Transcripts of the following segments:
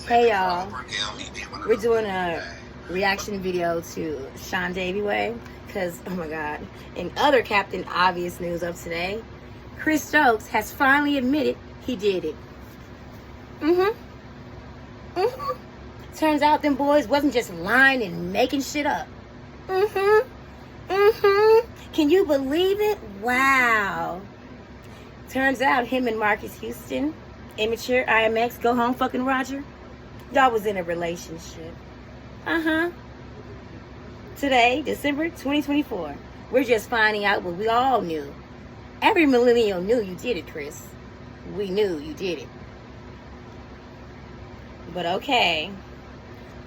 Hey y'all, we're doing a reaction video to Sean Davey Way because, oh my god, in other Captain Obvious news of today, Chris Stokes has finally admitted he did it. Turns out them boys wasn't just lying and making shit up. Can you believe it? Wow. Turns out him and Marcus Houston, immature IMX, go home fucking Roger, y'all was in a relationship. Today, December 2024, we're just finding out what we all knew. Every millennial knew you did it, Chris. We knew you did it. But okay,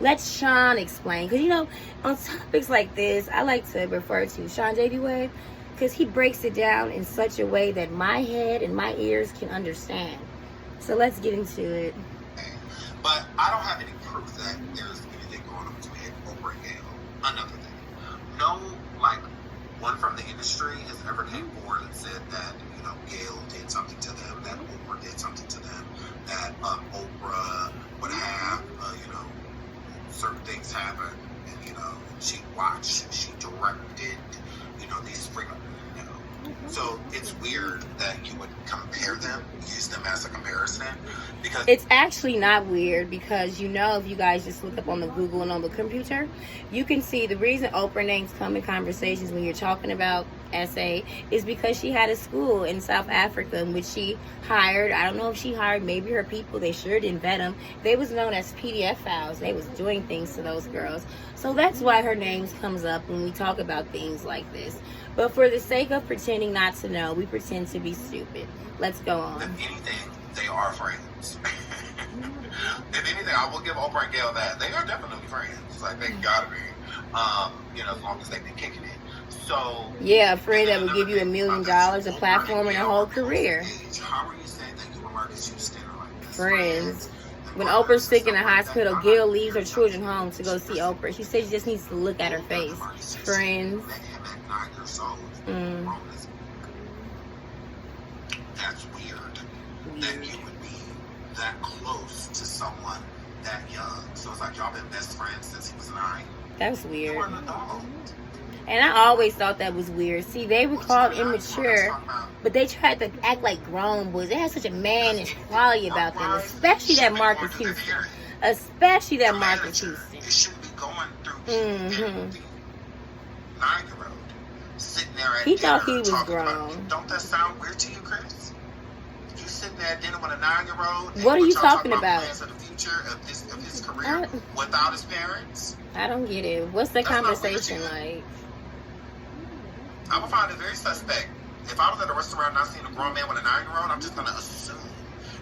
let Sean explain. Because, you know, on topics like this, I like to refer to Sean Davey Way because he breaks it down in such a way that my head and my ears can understand. So let's get into it. But I don't have any proof that there's anything going on between Oprah and Gayle. Another thing. No, like, one from the industry has ever came forward and said that, you know, Gayle did something to them, that Oprah did something to them, that Oprah would have, you know, certain things happen, and, you know, she watched, she directed, you know, these frequent, you know. So it's weird that you would compare them, use them as a comparison, because it's actually not weird because, you know, if you guys just look up on the Google and on the computer, you can see the reason Oprah names come in conversations when you're talking about SA is because she had a school in South Africa in which she hired, I don't know if she hired maybe her people, they sure didn't vet them. They was known as PDF files. They was doing things to those girls. So that's why her names comes up when we talk about things like this. But for the sake of pretending not to know, we pretend to be stupid. Let's go on. If anything, they are friends. If anything, I will give Oprah and Gayle that. They are definitely friends. Like, they gotta be. You know, as long as they've been kicking it. So yeah, a friend that will give you $1 million, a platform, and a whole career. How are you saying that you and Marcus Houston are like this? Friends. When Oprah's sick in the hospital, Gayle leaves her children home to go see Oprah. She said she just needs to look at her face. Friends. That's weird. That you would be that close to someone that young. So it's like y'all been best friends since he was 9. That's weird. You were an adult. And I always thought that was weird. See, they were called immature, but they tried to act like grown boys. They had such a mannish quality about them, especially that Marcus Houston. Especially that Marcus Houston. It shouldn't be going through 9-year-old sitting there at he dinner thought he was grown. Don't that sound weird to you, Chris? You sitting there at dinner with a 9-year-old? What are you talking about? Plans for the future of his career without his parents? I don't get it. What's the conversation like? I would find it very suspect. If I was at a restaurant and I seen a grown man with a 9-year-old, I'm just going to assume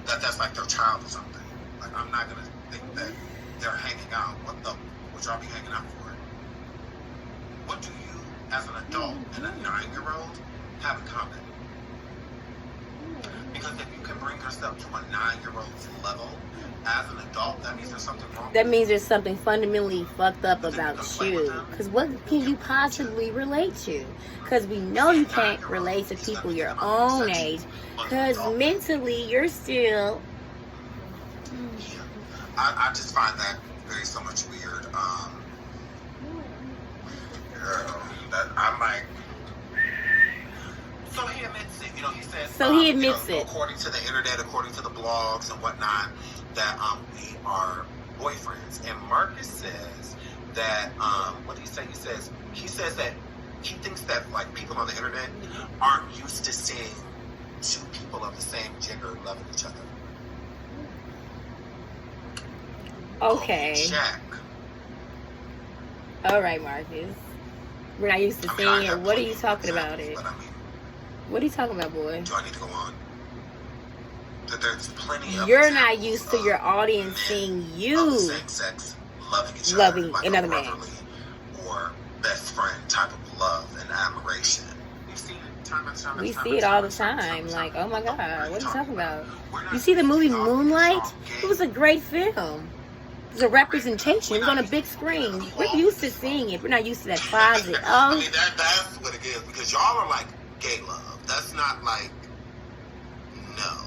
that that's like their child or something. Like, I'm not going to think that they're hanging out. What would y'all be hanging out for? What do you, as an adult and a 9-year-old, have in common? Because if you can bring yourself to a 9-year-old's level as an adult, that means there's something wrong. That means there's something fundamentally fucked up about you. Because what can you possibly relate to? Because we know you can't relate to people your own age. Because mentally, you're still... I just find that very so much weird. That I'm like... So he admits it, you know, he says... So he admits it. According to the internet, according to the blogs and whatnot, that we are boyfriends. And Marcus says that, what did he say? He says that he thinks that, like, people on the internet aren't used to seeing two people of the same gender loving each other. Okay. Check. All right, Marcus. We're not used to seeing it. What are you talking about it? What are you talking about, boy? Do I need to go on? That there's plenty of You're not used to your audience seeing you same-sex loving each loving other, like another man, or best friend type of love and admiration. We've seen it time and time. We see it all the time. Like, oh my God, what are you talking about? You see the movie Moonlight? It was a great film. It was a representation. It was on a big screen. We're used to seeing it. We're not used to that closet. I mean, that's what it is, because y'all are like gay love. That's not like, no.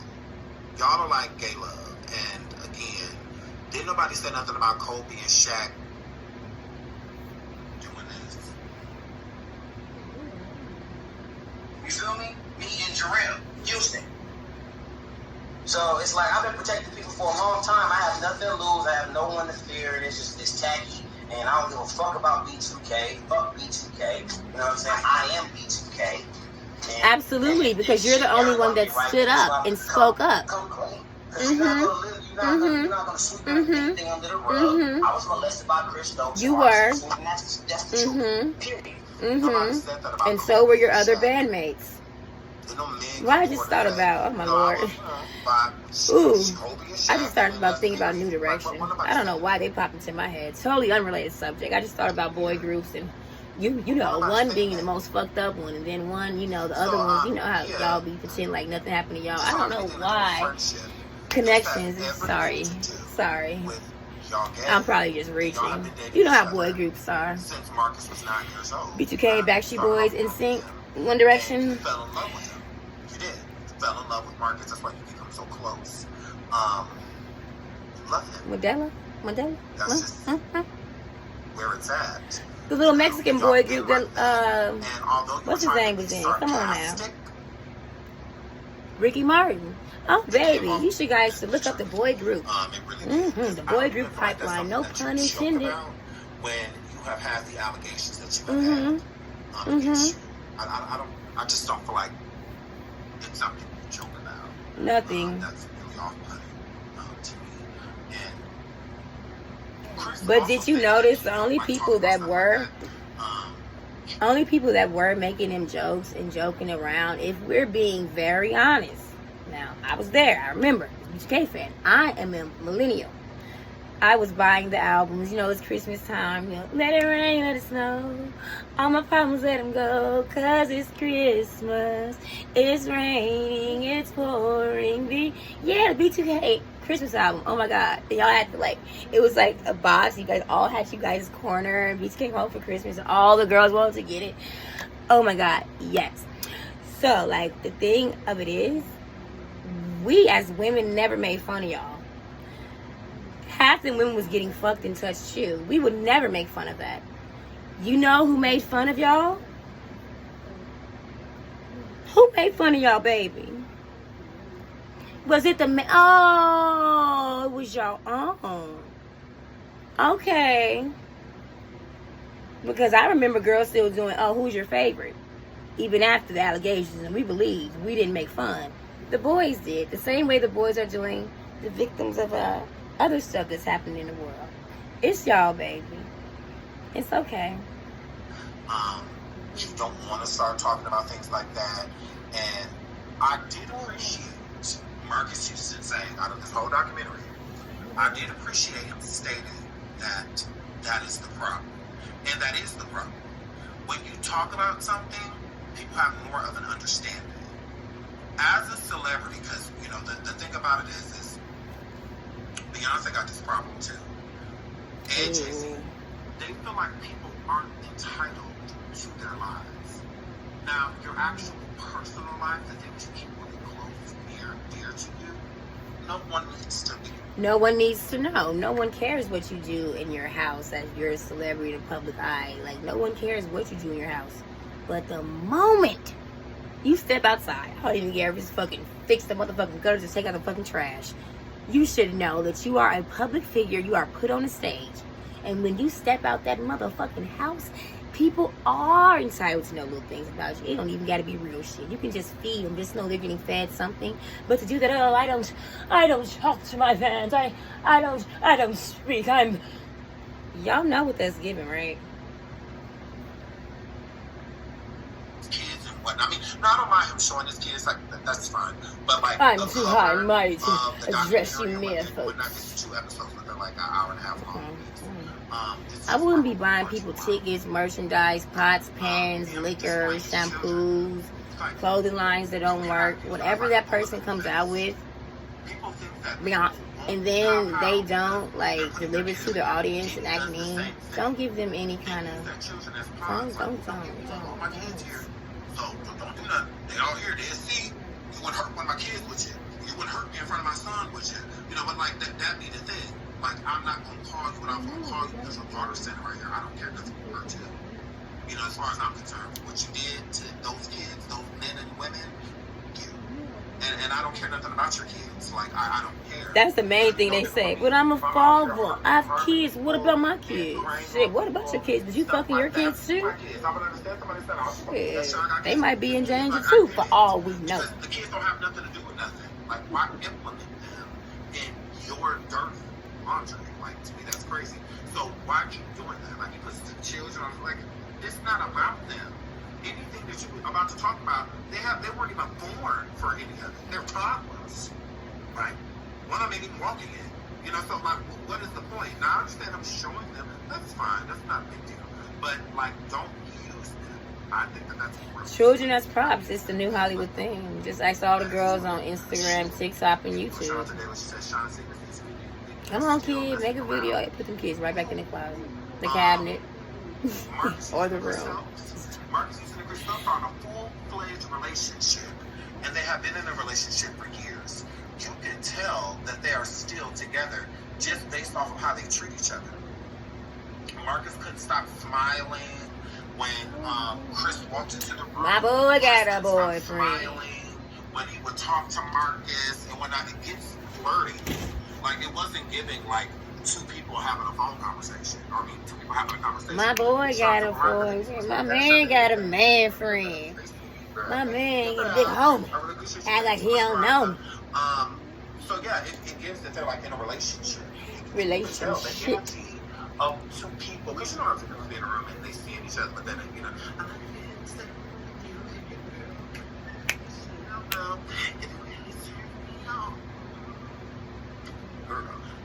Y'all are like gay love. And again, Didn't nobody say nothing about Kobe and Shaq doing this. You feel me? Me and Jarrell, Houston. So it's like I've been protecting people for a long time. I have nothing to lose. I have no one to fear. And it's tacky. And I don't give a fuck about B2K. Fuck B2K. You know what I'm saying? I am B2K. Absolutely, because you're the only one that stood up and spoke up. Come clean. You're not going to sweep anything under the rug. I was molested by Chris Stokes. You were. That's the truth. Period. And so were your other bandmates. What I just thought about, oh my Lord. Ooh, I just started about thinking about New Direction. I don't know why they popped into my head. Totally unrelated subject. I just thought about boy groups and you know, one being the most fucked up one, and then one, you know, the other ones, you know how y'all be pretending like nothing happened to y'all. I don't know why. Connections, sorry. I'm probably just reaching. You know how boy groups are. B2K, Backstreet Boys, NSYNC, One Direction. You fell in love with him. You did. You fell in love with Marcus. That's why you become so close. You love him. Mandela? That's just where it's at. The little Mexican boy group that, what's his name was in? Come on now. Ricky Martin. Oh, baby. You should guys should look up the boy group. The boy group pipeline. No pun intended. When you have had the allegations that you have had against you. I just don't feel like it's something to joke about. Nothing. That's really off-putting to me. But did you notice the only people that were making them jokes and joking around, if we're being very honest. Now, I was there. I remember. BK fan. I am a millennial. I was buying the albums. You know, it's Christmas time. You know, let it rain, let it snow. All my problems, let them go. 'Cause it's Christmas. It's raining. It's pouring. The B2K Christmas album. Oh my God. Y'all had to it was like a box. You guys all had you guys' corner. B2K home for Christmas. All the girls wanted to get it. Oh my God. Yes. So, the thing of it is, we as women never made fun of y'all. Half the women was getting fucked and touched too. We would never make fun of that. You know who made fun of y'all? Who made fun of y'all, baby? Was it oh, it was y'all own. Okay. Because I remember girls still doing, oh, who's your favorite? Even after the allegations, and we believed we didn't make fun. The boys did. The same way the boys are doing the victims of other stuff that's happening in the world. It's y'all, baby. It's okay. You don't want to start talking about things like that. And I did appreciate Marcus Houston saying, out of this whole documentary, I did appreciate him stating that that is the problem. And that is the problem. When you talk about something, people have more of an understanding. As a celebrity, because, you know, the thing about it is Beyonce got this problem too. And Jay-Z, they feel like people aren't entitled to their lives. Now, your actual personal life, the things you keep really close, near and dear to you, no one needs to be. No one needs to know. No one cares what you do in your house as you're a celebrity in the public eye. No one cares what you do in your house. But the moment you step outside, I don't even care if it's fucking fix the motherfucking gutters, just take out the fucking trash. You should know that you are a public figure. You are put on a stage. And when you step out that motherfucking house, people are entitled to know little things about you. It don't even got to be real shit. You can just feed them. Just know they're getting fed something. But to do that, oh, I don't talk to my fans. I don't speak. Y'all know what that's giving, right? Kids and what? I mean, no, I don't mind him showing his kids. That's fine. But I'm too high and mighty to address you mere folks. When I get to 2 episodes, but they're an hour and a half long. I wouldn't be buying people tickets, merchandise, pots, pans, liquor, shampoos, clothing lines that don't work. Whatever that person comes out with, and then they don't deliver it to their audience and act mean. Don't give them any kind of. Don't. So don't do nothing. They all here. They see. You wouldn't hurt one of my kids with you. You wouldn't hurt me in front of my son with you. You know, but that be the thing. like, I'm not going to call you what I'm going to call you because your daughter's standing right here. I don't care because of her too. You know, as far as I'm concerned, what you did to those kids, those men and women, you. And I don't care nothing about your kids. Like, I don't care. That's the main thing they say. But I'm a father. I have kids. What about my kids? Shit, what about your kids? Did you fucking your kids too? Shit, they might be in danger too, for all we know. The kids don't have nothing to do with nothing. Like, why implement them in your dirty laundry? Like, to me, that's crazy. So why keep doing that? Like, you put the children on, like, it's not about them. Anything that you're about to talk about, they weren't even born for any of it. They're toddlers, right? One of them ain't even walking in. You know, so like, what is the point? Now I understand I'm showing them. That's fine. That's not a big deal. But like, don't use them. I think that's important. Children as props. It's the new Hollywood thing. Just ask all the girls on Instagram, TikTok, and YouTube. Come on, kids, make a video. Put them kids right back in the closet, the cabinet, or the room. Marcus and Chris Stokes are in a full-fledged relationship, and they have been in a relationship for years. You can tell that they are still together just based off of how they treat each other. Marcus couldn't stop smiling when Chris walked into the room. My boy got a boyfriend. Smiling when he would talk to Marcus, and when it gets flirty, like it wasn't giving like two people having a phone conversation. Or I mean, two people having a conversation. My boy got a boyfriend. My man got a man friend. My man got a big homie. Act like he don't know me. So yeah, it gives that they're like in a relationship. Relationship. The energy of two people, because you know how two people be in a room and they see each other, but then you know.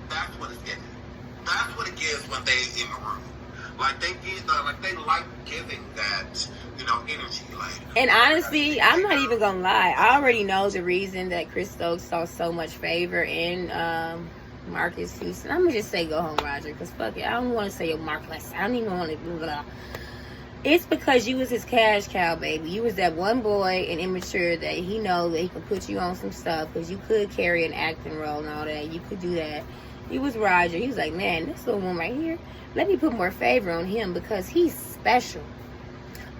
That's what it's getting. That's what it gives when they in the room. Like they give, like they like giving that, you know, energy. Like. And honestly, I'm not even gonna lie. I already know the reason that Chris Stokes saw so much favor in Marcus Houston. I'm gonna just say go home, Roger, because fuck it. I don't want to say Marcus. I don't even want to blah blah. It's because you was his cash cow, baby. You was that one boy and immature that he know that he could put you on some stuff because you could carry an acting role and all that. You could do that. He was Roger. He was like, man, this little one right here, let me put more favor on him because he's special.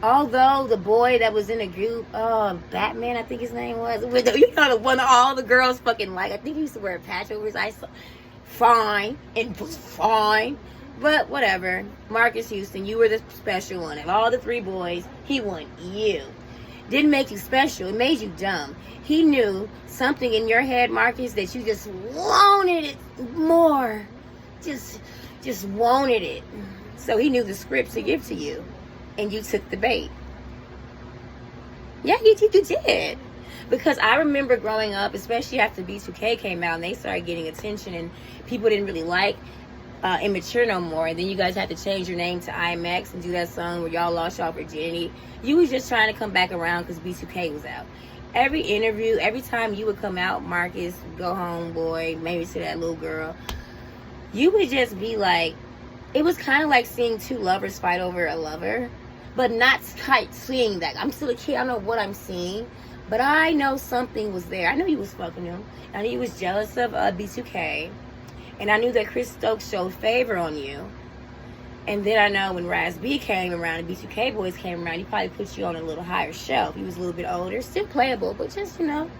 Although the boy that was in the group, Batman, I think his name was, you know, the one all the girls fucking like. I think he used to wear a patch over his eyes. Fine. And was fine. But whatever. Marcus Houston, you were the special one. Of all the three boys, he won you. Didn't make you special. It made you dumb. He knew something in your head, Marcus, that you just wanted it more. Just wanted it. So he knew the script to give to you. And you took the bait. Yeah, you did. Because I remember growing up, especially after B2K came out and they started getting attention and people didn't really like Immature no more. And then you guys had to change your name to IMX and do that song where y'all lost y'all virginity. You was just trying to come back around because B2K was out. Every interview, every time you would come out, Marcus, go home, boy, maybe to that little girl, you would just be like, it was kind of like seeing two lovers fight over a lover, but not quite seeing that. I'm still a kid. I don't know what I'm seeing, but I know something was there. I knew he was fucking him. I knew he was jealous of B2K, and I knew that Chris Stokes showed favor on you. And then I know when Raz B came around and B2K boys came around, he probably put you on a little higher shelf. He was a little bit older, still playable, but just, you know,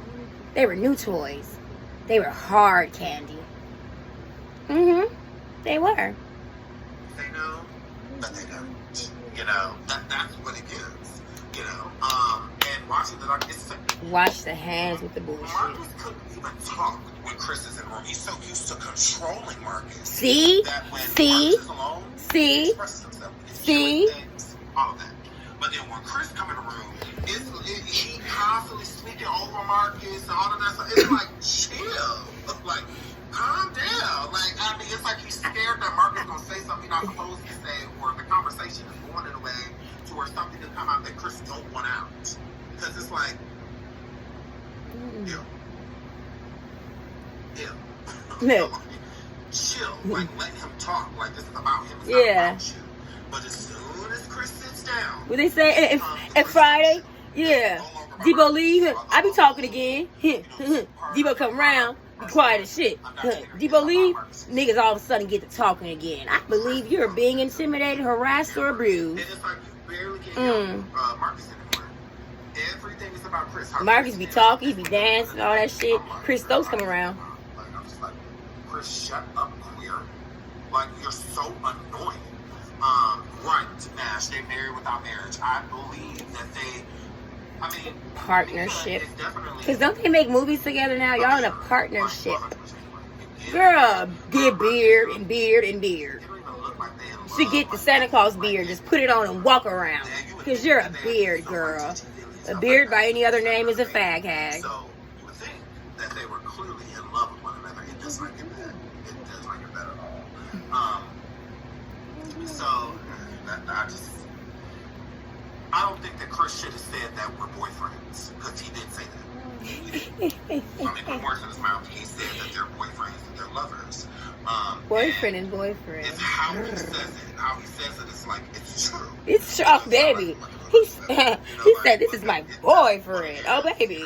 they were new toys. They were hard candy. They were. They know, but they don't. You know, that's what it gives. You know, and watching the like, it's wash the hands with the bullshit. Marcus couldn't even talk when Chris is in the room. He's so used to controlling Marcus. See? That when Marcus is alone, he expresses himself. Things, all of that. But then when Chris come in the room, he constantly speaking over Marcus and all of that stuff. It's like, chill. Like, calm down. Like, I mean, it's like he's scared that Marcus gonna say something he's not supposed to say, or the conversation is going in a way to where something can come out that Chris don't want out. Because it's like, chill. Like, let him talk. Like, this is about him. It's not about you. But as soon as Chris sits down, what they say at Friday? Yeah. Debo leave. I be talking again. Debo come around. be quiet as shit. Debo leave, niggas all of a sudden get to talking again. I believe you're being intimidated, harassed, or abused. And it's like you barely can hear Marcus anymore. Everything is about Chris. Marcus be talking, he be dancing, all that shit. Chris Stokes come around. Like, I'm just like, Chris, shut up, queer. Like, you're so annoying. Right, Nash, they married without marriage. I believe that they, I mean, partnership. it's definitely. Because don't they make movies together now? Y'all in a partnership. Girl, get beard and beard and beard. She get the Santa Claus beard, just put it on and walk around. Because you're a beard girl. A beard by any other name is a fag hag. So you would think that they were clearly in love with one another. It does not get that. It does not get that at all. So I don't think that Chris should have said that we're boyfriends, because he did say that. I mean, put words in his mouth. He said that they're boyfriends and they're lovers. Boyfriend and boyfriend. It's how he says it. How he says it, it's like, it's true. It's true, oh, baby. He said, this is my boyfriend. Oh, baby.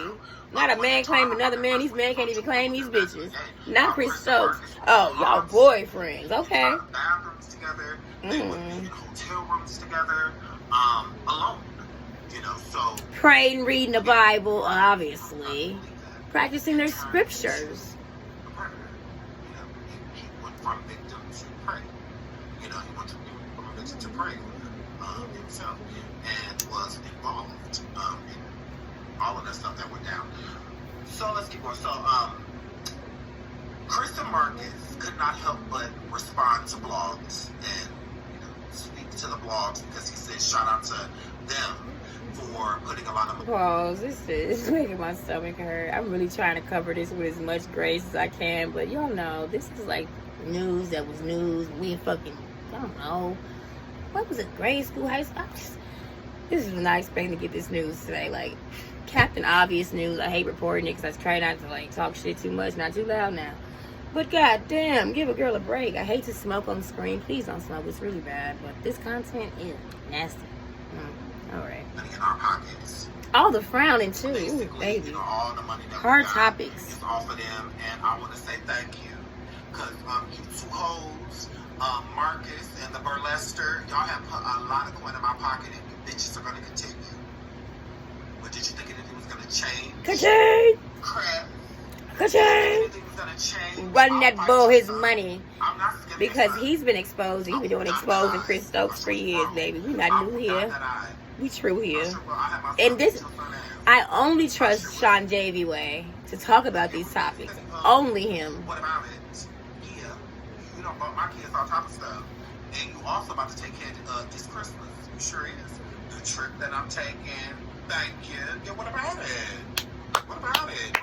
Not a man claiming another man. These men can't even claim these bitches. Not Chris Stokes. Oh, y'all boyfriends. Okay. Bathrooms together. They would be in hotel rooms together. Alone. So. Praying, reading the Bible, obviously. Practicing their scriptures. He went from victim to prey. He went from victim to prey himself, and was involved in all of that stuff that went down. So let's keep going. So Chris and Marcus could not help but respond to blogs and speak to the blogs, because he said shout out to them for putting a lot of. Pause. This is making my stomach hurt. I'm really trying to cover this with as much grace as I can, but y'all know this is like news that was news. We fucking, I don't know, what was it, grade school, high school? This is not expecting to get this news today. Like Captain Obvious news. I hate reporting it because I try not to like talk shit too much, not too loud now. But goddamn, give a girl a break. I hate to smoke on the screen. Please don't smoke. It's really bad. But this content is nasty. All right. Money in our pockets. All the frowning too. Ooh, baby. All the money that hard topics. Is off of them, and I want to say thank you, because you two hoes, Marcus and the Burlester, y'all have put a lot of coin in my pocket, and you bitches are going to continue. But did you think anything was going to change? Ka-ching! Crap. Ka-ching! Run that bull his money. Because he's been exposed. He's been doing exposing Chris Stokes for years, baby. We not new here. We true here. And this, I only trust Sean Davey Way to talk about these topics. Only him. What about it? Yeah. You don't bought my kids all type of stuff. And you also about to take care of this Christmas. You sure is. The trip that I'm taking. Thank you. Yeah, what about it? What about it?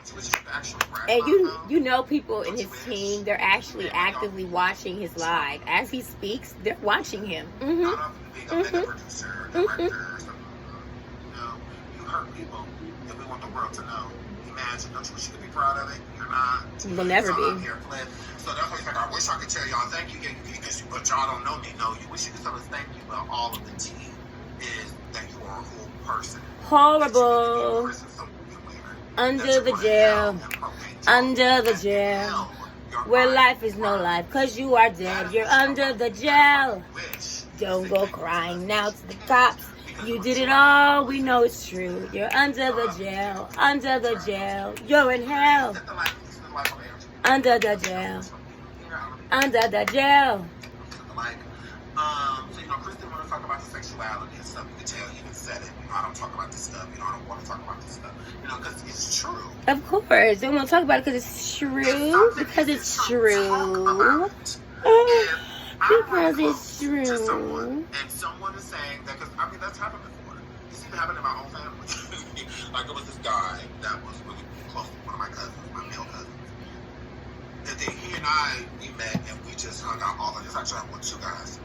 And you know people in his team, they're actually actively watching his live. As he speaks, they're watching him. Being a producer, director, you hurt people, and we want the world to know. Imagine, don't you wish you could be proud of it? You're not. We'll never be. So that's why he's like, I wish I could tell y'all thank you, but y'all don't know me. No, you wish you could tell us thank you, but all of the team is that you are a whole person. Horrible. Under the jail, where life is no life, cause you are dead, you're under the jail. Don't go crying now to the cops, you did it all, we know it's true. You're under the jail, you're in hell. Under the jail. So, Chris didn't want to talk about his sexuality and stuff. You can tell he even said it. I don't talk about this stuff. I don't want to talk about this stuff. Because it's true. Of course. They want to talk about it because it's true. Because it's true. Because it's true. To someone, and someone is saying that, because, that's happened before. It's even happened in my own family. Like, it was this guy that was really close to one of my cousins, my male cousins. And then he and I, we met, and we just hung out all the time. Actually, I went two guys.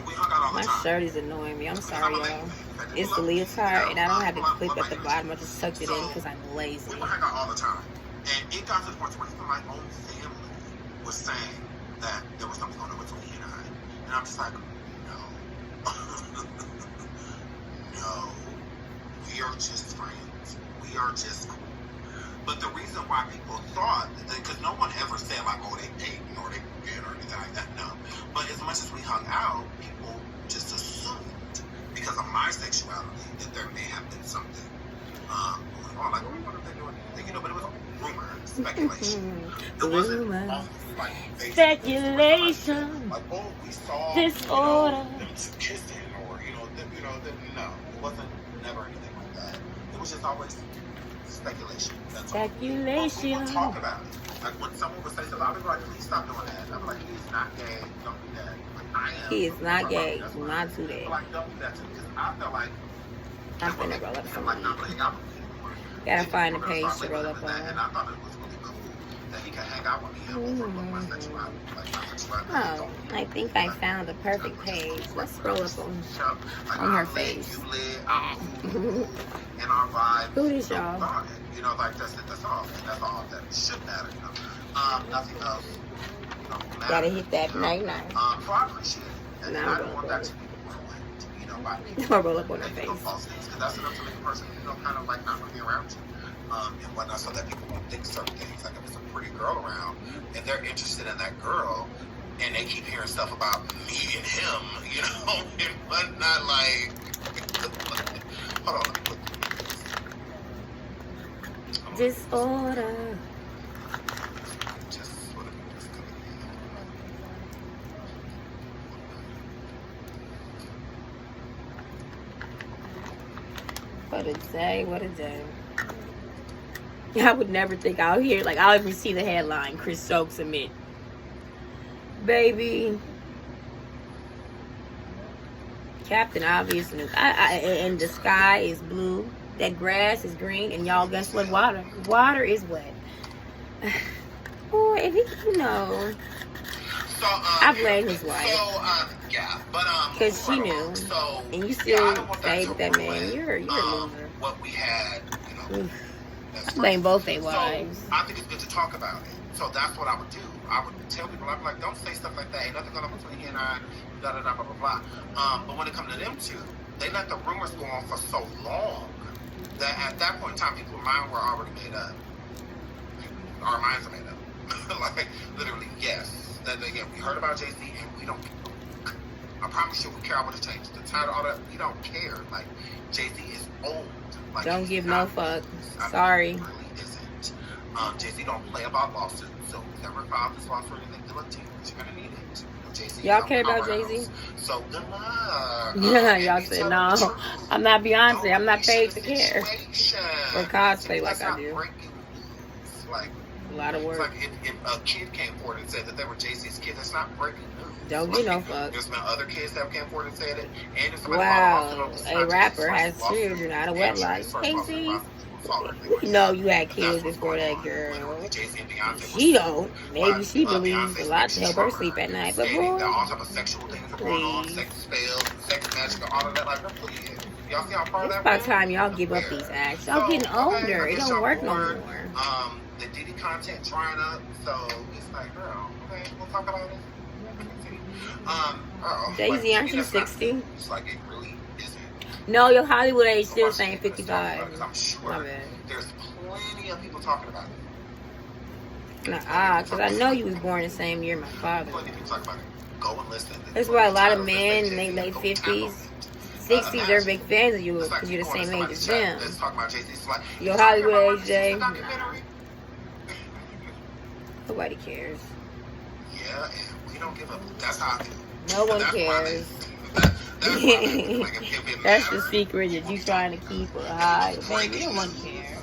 We hung out all the time. My shirt is annoying me. I'm sorry, y'all. It's the leotard, and I don't have the clip at the bottom. I just tucked it in because I'm lazy. We would hang out all the time. And it got to the point where even my own family was saying that there was something going on between he and I. And I'm just like, no. No. We are just friends. We are just cool. But the reason why people thought, because no one ever said like, oh, they dating or they did or anything like that, no. But as much as we hung out, people just assumed, because of my sexuality, that there may have been something going on. Like, what are they doing? You know, but it was rumor, speculation. It wasn't like speculation. Like, oh, we saw disorder, them kissing, or no, it wasn't never anything like that. It was just always speculation. That's speculation. All. People talk about it. Like when someone would say something, I'd be like, please stop doing that. I'm like, he's not gay. Don't do that. Like, I am. He is not gay. Do not do that. Like, don't do that to me. Because I feel like I'm finna roll up some. Like, not letting out. Gotta find a page to roll up on. And I thought it was really cool that he could hang out with me and overlook my sexuality. Oh, I think I found the perfect page. Let's roll up on her face. And our vibe. Who is y'all? You know, like that's all. That's all that should matter. You know, nothing else. You know, gotta hit that night. So I appreciate it. And I don't want that to be ruined. You know, by people. Roll up on her face. Because that's enough to make a person, kind of like not really around you. And whatnot, so that people won't think certain things. Like if there's a pretty girl around and they're interested in that girl and they keep hearing stuff about me and him, and whatnot, like hold on, let me put disorder. What a day. I would never think I'll ever see the headline, Chris Stokes admit. Baby. Captain Obvious knew. And the sky is blue. That grass is green. And y'all, guess what? Water is wet. Boy, if he, So, I blame his wife. Yeah, but because she knew, and you still stayed with that man. You're a loser. What we had, blame both their wives. So, I think it's good to talk about it. So that's what I would do. I would tell people, I'm like, don't say stuff like that. Ain't nothing going on between he and I. Da da da blah blah blah. But when it comes to them two, they let the rumors go on for so long that at that point in time, people's minds were already made up. Our minds are made up. Like literally, yes. That again, we heard about Jay-Z and we don't. I promise you, we care about the change. The title, all that, we don't care. Like Jay-Z is old. Like, don't give no fuck. Sorry. He really isn't. Jay-Z don't play about lawsuits, so never filed this lawsuit or anything. You're gonna need it. Jay-Z, y'all care about Jay-Z? So good luck. Yeah, y'all said no. I'm not Beyonce. I'm not paid to care or cosplay like I do. Like. A lot of work. It's like if a kid came forward and said that they were Jay-Z's kid, that's not breaking news. Don't get no fuck. There's been other kids that came forward and said it. And wow, a rapper has children out of wedlock. Jay-Z, we know you had kids before that girl. She don't. Maybe she believes a lot to help her sleep at night. But boy, all type of sexual things are going on, sex spells, sex magic, all of that. Like, please. Y'all see how far that? It's about time y'all give up these acts. Y'all getting older. It don't work no more. The Diddy content drying up, so it's like, girl, okay, we'll talk about it. Jay-Z, aren't you 60? It's like it really isn't. No, your Hollywood age still saying 55. I'm sure there's plenty of people talking about it. Because I know you was born the same year my father. Plenty of people talking about it. Go and listen. That's why a lot of men in their late 50s, 60s, they're big fans of you because you're the same age as them. Let's talk about Jay-Z. Your Hollywood age, Jay. Nobody cares. Yeah, and we don't give a. That's how I feel. No one cares. That's the secret that you trying to keep high. Baby, no one cares.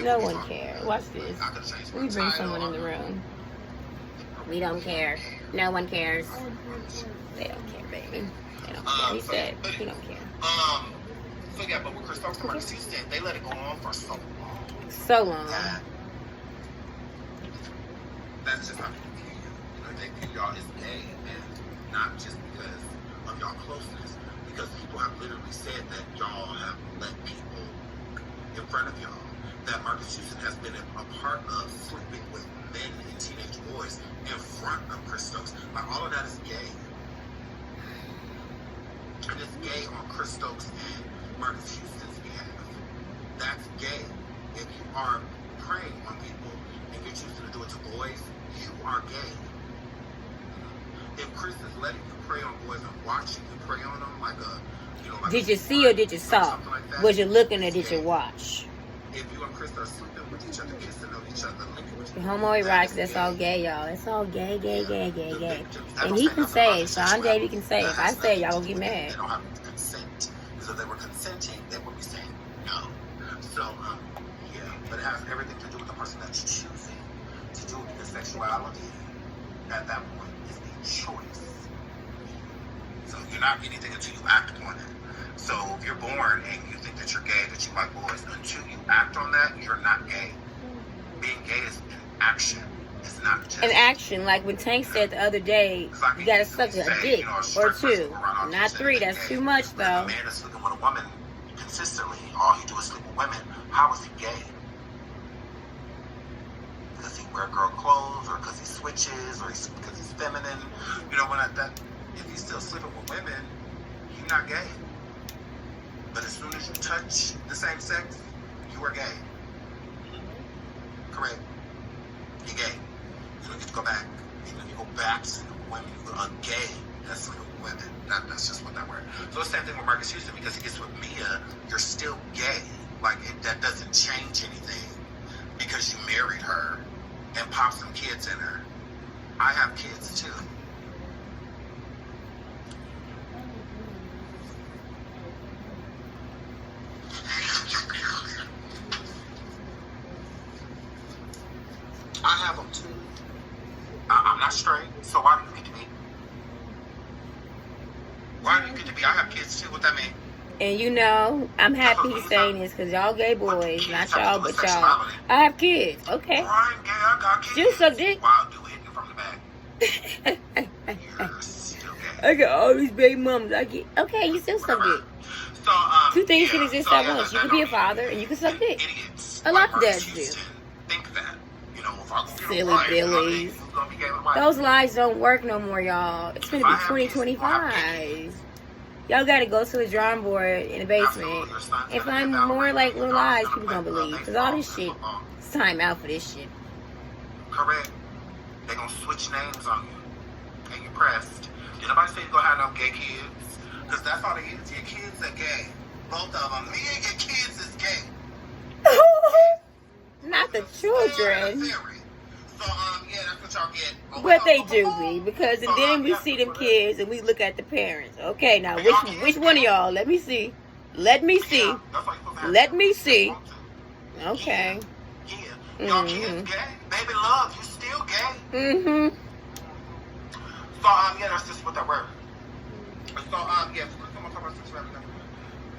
No one cares. Watch this. We bring someone in the room. We don't care. No one cares. They don't care, baby. They don't care. He said he don't care. So yeah, but with Chris Stokes and Marcus Houston, they let it go on for so long. So long. That's just how people view you. They view y'all as gay, and not just because of y'all closeness, because people have literally said that y'all have let people in front of y'all, that Marcus Houston has been a part of sleeping with men and teenage boys in front of Chris Stokes. Like, all of that is gay. And it's gay on Chris Stokes and Marcus Houston's behalf. That's gay. If you are praying are gay. If Chris is letting you prey on boys and watching you prey on them like a, like did you see or did you saw? Like Was you looking or did you watch? If you and Chris are sleeping with each other, kissing on each other, linking with each other, Homoerotics, that's all gay, y'all. It's all gay. And he can say, Sean Davey can say, if I say, y'all gonna get mad. They don't have consent. Because if they were consenting, they would be saying no. So, but it has everything to do with the person that's choosing to do with the sexuality. At that point, is the choice. So you're not anything until you act on it. So if you're born and you think that you're gay, that you like boys, until you act on that, you're not gay. Being gay is an action. It's not just an action. Like when Tank said the other day, like you gotta suck a dick or two. Not 3, that's too much though. If a man is sleeping with a woman consistently, all he do is sleep with women, how is he gay? Because he wear girl clothes, or because he switches, or because he's feminine. If he's still sleeping with women, he's not gay. But as soon as you touch the same sex, you are gay. Correct. You're gay. You don't get to go back. Even if you go back to sleep with women, you are gay. That's sleeping with women. That's just what that word. So the same thing with Marcus Houston, because he gets with Mia, you're still gay. That doesn't change anything because you married her and popped some kids in her. I have kids too. I have them too. I'm not straight, so why do you get to be? Why do you get to be? I have kids too. What that mean? And I'm happy he's saying this because y'all gay boys, not y'all, but y'all. I have kids. Okay. I'm gay, I got kids. You suck dick. Wow, do hit you from the back. You're still gay. I got all these baby mamas. Okay, you still suck dick. So, 2 things can exist at once. You can be a father and you can suck dick. Idiots. A lot of dads do. Think that. If I go get Silly a wife, Billies. I'm gonna be gay with a wife. Those lies don't work no more, y'all. It's gonna be 2025. Y'all gotta go to the drawing board in the basement and find more like little lies people gonna believe. Because all this shit, it's time out for this shit. Correct. They gonna switch names on you. And you pressed. Did nobody say you gonna have no gay kids? Because that's all they is. Your kids are gay. Both of them. Me and your kids is gay. Not the children. So, that's what y'all get. But they do be, because and then we see them kids and we look at the parents. Okay, now which one of y'all? Let me see. Let me see. Let me see. Okay. Yeah. Y'all kids gay. Baby love, you still gay. Mm-hmm. So, that's just what that word. So,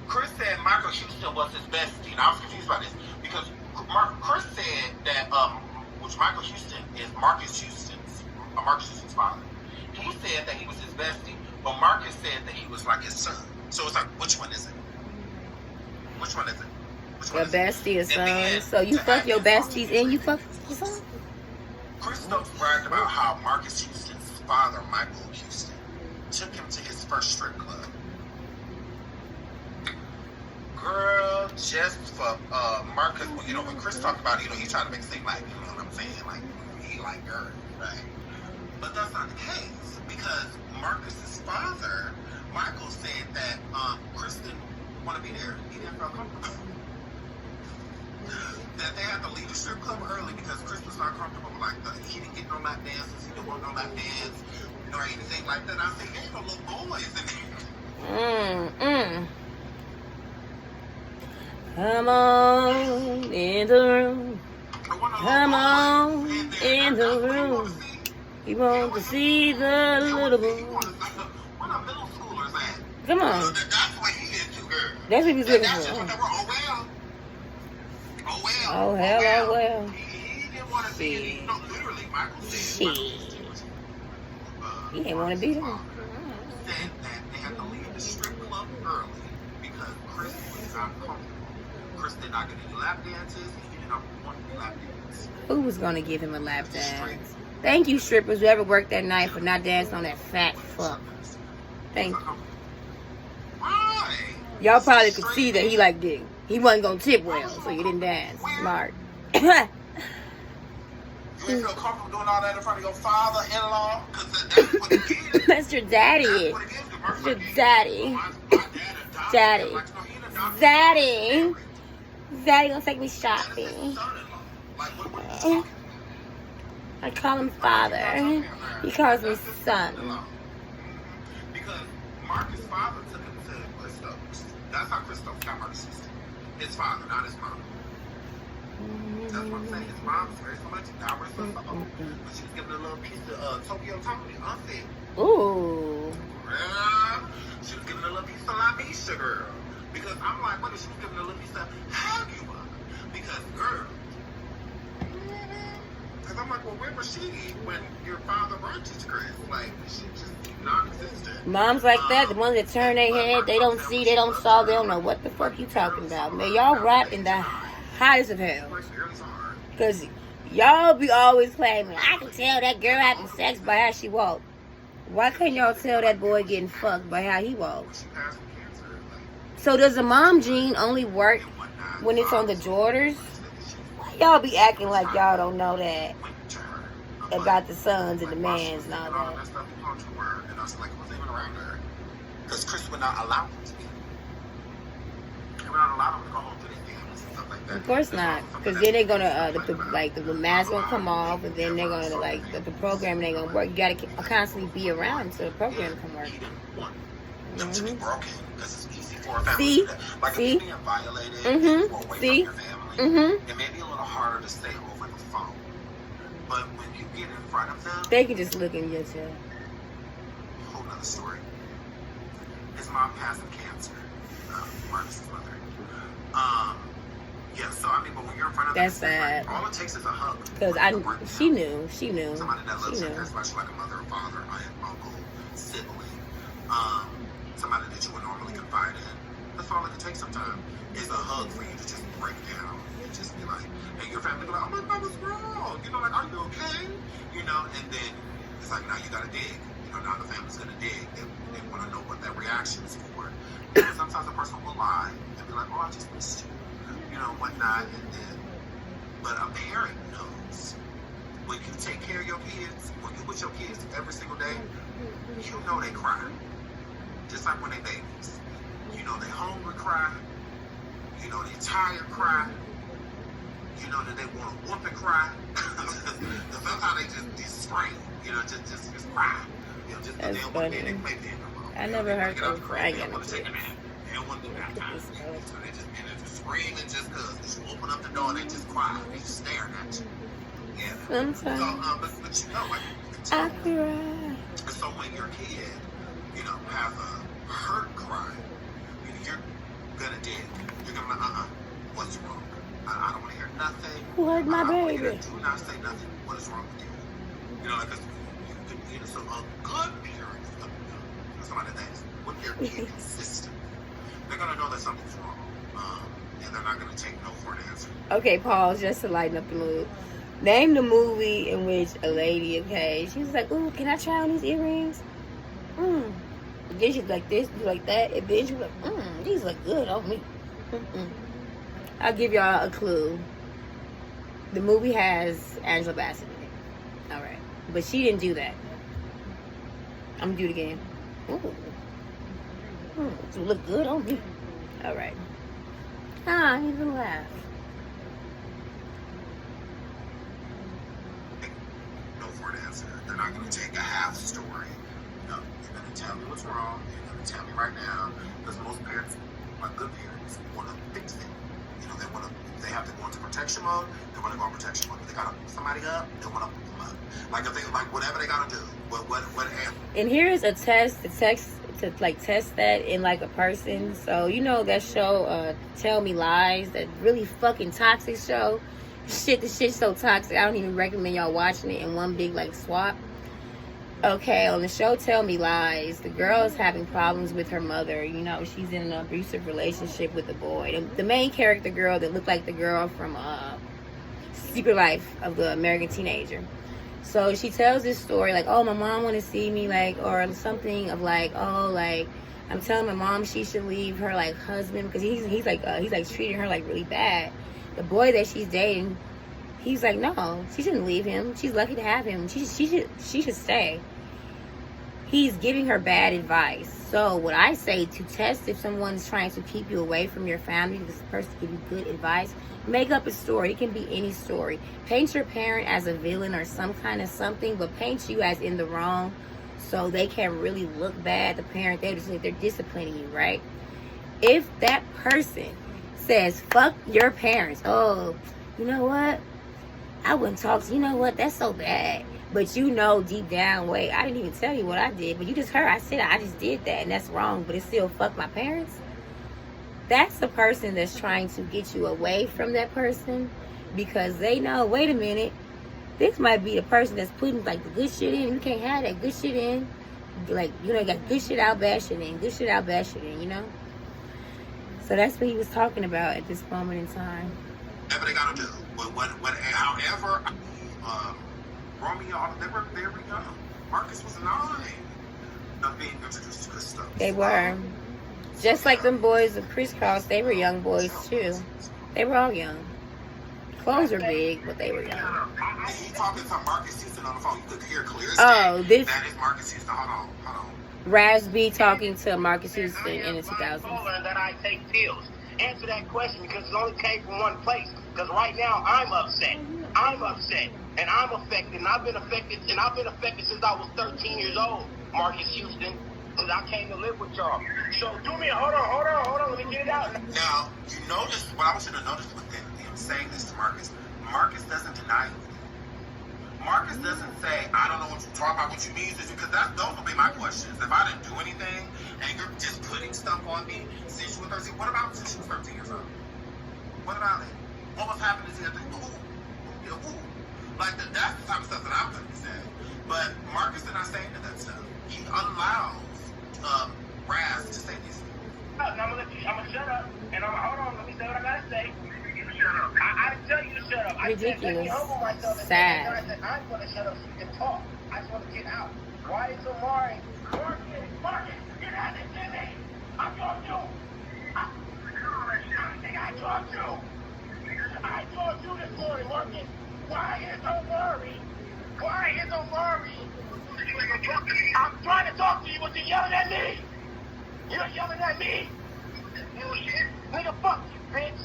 Chris said Michael Houston was his bestie. And I was confused by this because Chris said that which Michael Houston is Marcus Houston's father. He said that he was his bestie, but Marcus said that he was like his son. So it's like, which one is it? Which one is it? Your bestie is son. So you fuck your besties and you fuck your son? Chris Stokes bragged about how Marcus Houston's father, Michael Houston, took him to his first strip club. Girl, just for Marcus, when Chris talked about it, he tried to make it seem like, you know what I'm saying, like he like girl, right? But that's not the case because Marcus's father, Michael, said that Chris didn't want to be there. He didn't feel comfortable. That they had to leave the strip club early because Chris was not comfortable. Like he didn't get no lap dances, he didn't want no lap dance, or anything like that. I said, ain't no little boys in there. Come on in the room. Come on in the room. You want to see the little boy. Where the middle schoolers at? Come on. That's what he is too, girl. That's what he's looking for. Oh, hell, oh, well. He didn't want to see it. No, literally, Michael said. He didn't want to be there. Said that they had to leave the strip club early because Chris was not comfortable. Chris did not get any lap dances, and he did not want any lap dances. Who was going to give him a lap dance? Thank you, strippers, whoever worked that night for not dancing on that fat fuck. Thank you. Why? Y'all probably could see that he liked dick. He wasn't going to tip well, so he didn't dance. Smart. You ain't feel comfortable doing all that in front of your father-in-law? Because that's what it is. That's your daddy. That's what it is. That's your daddy. My dad adopted him. Like, no, he didn't adopt him. Daddy. Daddy gonna take me That is shopping. his son-in-law. Like, what are you talking about? I call him father. He calls me son. Because Marcus' father took him to Chris Stokes. That's how Chris Stokes got Marcus' sister. His father, not his mom. That's what I'm saying. His mom's very similar to Dallas or something. But she was giving a little piece of Tokyo Taco. I said, Ooh. girl. She was giving a little piece of Lamisha, girl. Because I'm like, what if she was giving a little piece of Hagua? Because, girl. Because I'm like, well, where was she when your father brought you to Chris? Like, she just non-existent. Moms like that, the ones that turn their head, they don't see, they don't saw, they don't know what the fuck you talking about. Man, y'all rap in the highest of hell. Because y'all be always claiming, I can tell that girl having sex by how she walk. Why can't y'all tell that boy getting fucked by how he walks? So does the mom gene only work when it's on the daughters? Why y'all be acting like y'all don't know that about the sons and the mans and all that? Because Chris would not allow him to be. He would not allow him to go home to his families and stuff like that. Of course not, because then they're gonna the mask gonna come off, and then they're gonna the programming ain't gonna work. You gotta constantly be around so the program can work. He didn't want them to be broken because it's easy for a family to do that. Like if you're being violated, and you're away from your family, it may be a little harder to stay over the phone. But when you get in front of them, They can just look in your tail. whole nother story. His mom passed of cancer. Marcus' mother. Yeah, so I mean, but when you're in front of That's them, sad. all it takes is a hug. Because she knew. Somebody that loves She you, knew. especially like a mother, a father, aunt, uncle, sibling, somebody that you would normally confide in. That's all it can take sometimes is a hug for you to just break down and just be like, and your family be like, oh my God, what's wrong? You know, like, are you okay? You know, and then it's like, now you gotta dig. You know, now the family's gonna dig. They want to know what that reaction is for. And sometimes a person will lie and be like, oh, I just missed you. You know, whatnot, and then, but a parent knows when you take care of your kids, when you with your kids every single day, you know they cry. Just like when they babies. You know they hungry cry. You know they tired cry. You know that they want to whoop and cry. Sometimes they just scream. You know, just cry. You know, just That's they don't want to be in funny. their playpen no more. I never heard They don't them wanna crying They at don't want to a take a nap. They don't want to do that time. So they just screaming just because you open up the door and they just cry. They just staring at you. Yeah. Sometimes So, but you know, like, I cry. so when your kid, you know, has a hurt cry, you're gonna dig. You're gonna be like, what's wrong? I don't want to hear nothing. What, my I don't wanna baby? hear- Do not say nothing. What is wrong with you? You know, like, 'cause you know, so a good parent, somebody that's with their kid consistent, they're gonna know that something's wrong. And they're not going to take no for an answer. Okay, pause just to lighten up the mood. Name the movie in which a lady, okay, she was like, ooh, can I try on these earrings? And then she's like this, you like that, and then she's like, these look good on me. I'll give y'all a clue. The movie has Angela Bassett in it. Alright. But she didn't do that. I'm going to do it again. Ooh. These look good on me. Alright. Ah, he's gonna laugh. No for an answer. They're not going to take a half story. No, you're going to tell me what's wrong. You're going to tell me right now. Because most parents, like good parents, want to fix it. You know, they have to go into protection mode. They want to go in protection mode. If they got to put somebody up, they want to put them up. Like if they whatever they got to do. What And here's a test to like test that in like a person. So you know that show Tell Me Lies, that really fucking toxic show. The shit's so toxic I don't even recommend y'all watching it in one big like swap. Okay, on the show Tell Me Lies, the girl is having problems with her mother. You know, she's in an abusive relationship with the boy. The main character girl that looked like the girl from Secret Life of the American Teenager. So she tells this story like, oh, my mom want to see me, like, or something of like, oh, like, I'm telling my mom she should leave her like husband because he's like treating her like really bad. The boy that she's dating, He's like, no, she shouldn't leave him. She's lucky to have him. She should stay. He's giving her bad advice. So what I say to test if someone's trying to keep you away from your family, this person give you good advice, make up a story. It can be any story. Paint your parent as a villain or some kind of something, but paint you as in the wrong so they can really look bad. The parent, they're disciplining you, right? If that person says, fuck your parents, oh, you know what? I wouldn't talk to you. Know what? That's so bad. But you know deep down, wait, I didn't even tell you what I did. But you just heard I said I just did that. And that's wrong. But it still fucked my parents. That's the person that's trying to get you away from that person. Because they know, wait a minute. This might be the person that's putting like the good shit in. You can't have that good shit in. Like, you know, you got good shit out, bad shit in. Good shit out, bad shit in, you know? So that's what he was talking about at this moment in time. Whatever they gotta do. However, Romeo, they were very young. Marcus was 9 of being introduced to Chris Stokes. They were. Just like them boys of Crisscross, they were young boys too. They were all young. Clothes were big, but they were young. He talking to Marcus Houston on the phone. You could hear clear as day. That is Marcus Houston. Hold on. Raz B talking to Marcus Houston in the 2000s. That I take pills. Answer that question because it only came from one place. Because right now I'm upset. And I'm affected. And I've been affected since I was 13 years old, Marcus Houston. Since I came to live with y'all. So do me, hold on, let me get it out. Now, you notice, what I want you to notice with him saying this to Marcus doesn't deny you. Marcus doesn't say, I don't know what you're talking about, what you mean, because those would be my questions. If I didn't do anything, and you're just putting stuff on me, since you were 13, what about since you were 13 years old? What about it? What was happening to you? Who? Like, that's the type of stuff that I'm going to be saying. But Marcus did not say any of that stuff. He allows Raz to say these things. I'm going to shut up, and hold on, let me say what I got to say. Shut up. I didn't tell you to shut up. Ridiculous. Sad. I said, I'm going to shut up so you can talk. I just want to get out. Why is it Maury? Marcus, get out of there, I talked to you. I told you this morning, Marcus. Why is Omari? I'm trying to talk to you, but you're yelling at me. You're yelling at me. Nigga, fuck you, bitch.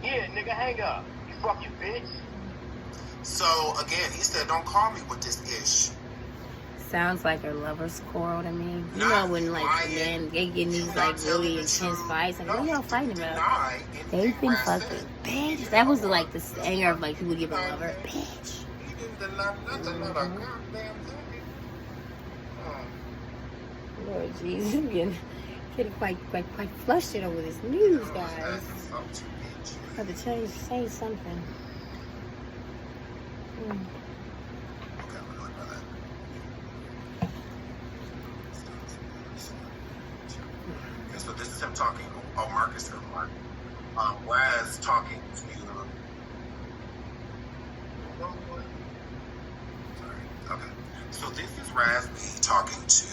Yeah, nigga, hang up. You fucking bitch. So, again, he said, don't call me with this ish. Sounds like a lover's quarrel to me. You know when like men they get in these like really intense fights and what are y'all fighting about? They've been fucking bitch. That was like the anger of like people give a lover bitch. Lord Jesus, getting quite flustered over this news, guys. Have to say something. So this is him talking. Oh, Marcus or Mark. Raz talking to you. Sorry. Okay. So this is Raz B talking to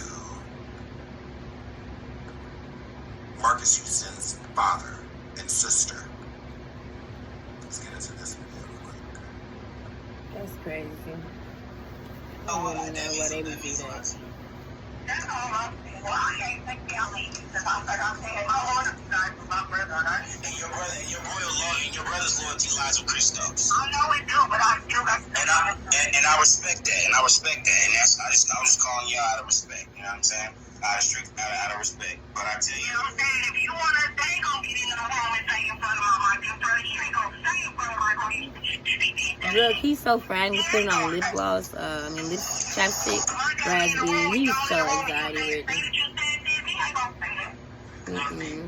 Marcus Houston's father and sister. Let's get into this video real quick. That's crazy. I don't even know why they would do that. Well, I can't think because I'm saying my order tonight for my brother, and your brother's loyalty lies with Chris Stokes. I know it do, but I still got. And I respect that, and that's I was just calling you out of respect. You know what I'm saying? Out of respect. But I tell you, I'm saying if you wanna, they ain't gonna get in the home and say in front of my brother. You ain't gonna say in front of my brother. Look, he's so friendly. He's putting on lip gloss, lip chapstick, raspberry. He's so anxiety ridden.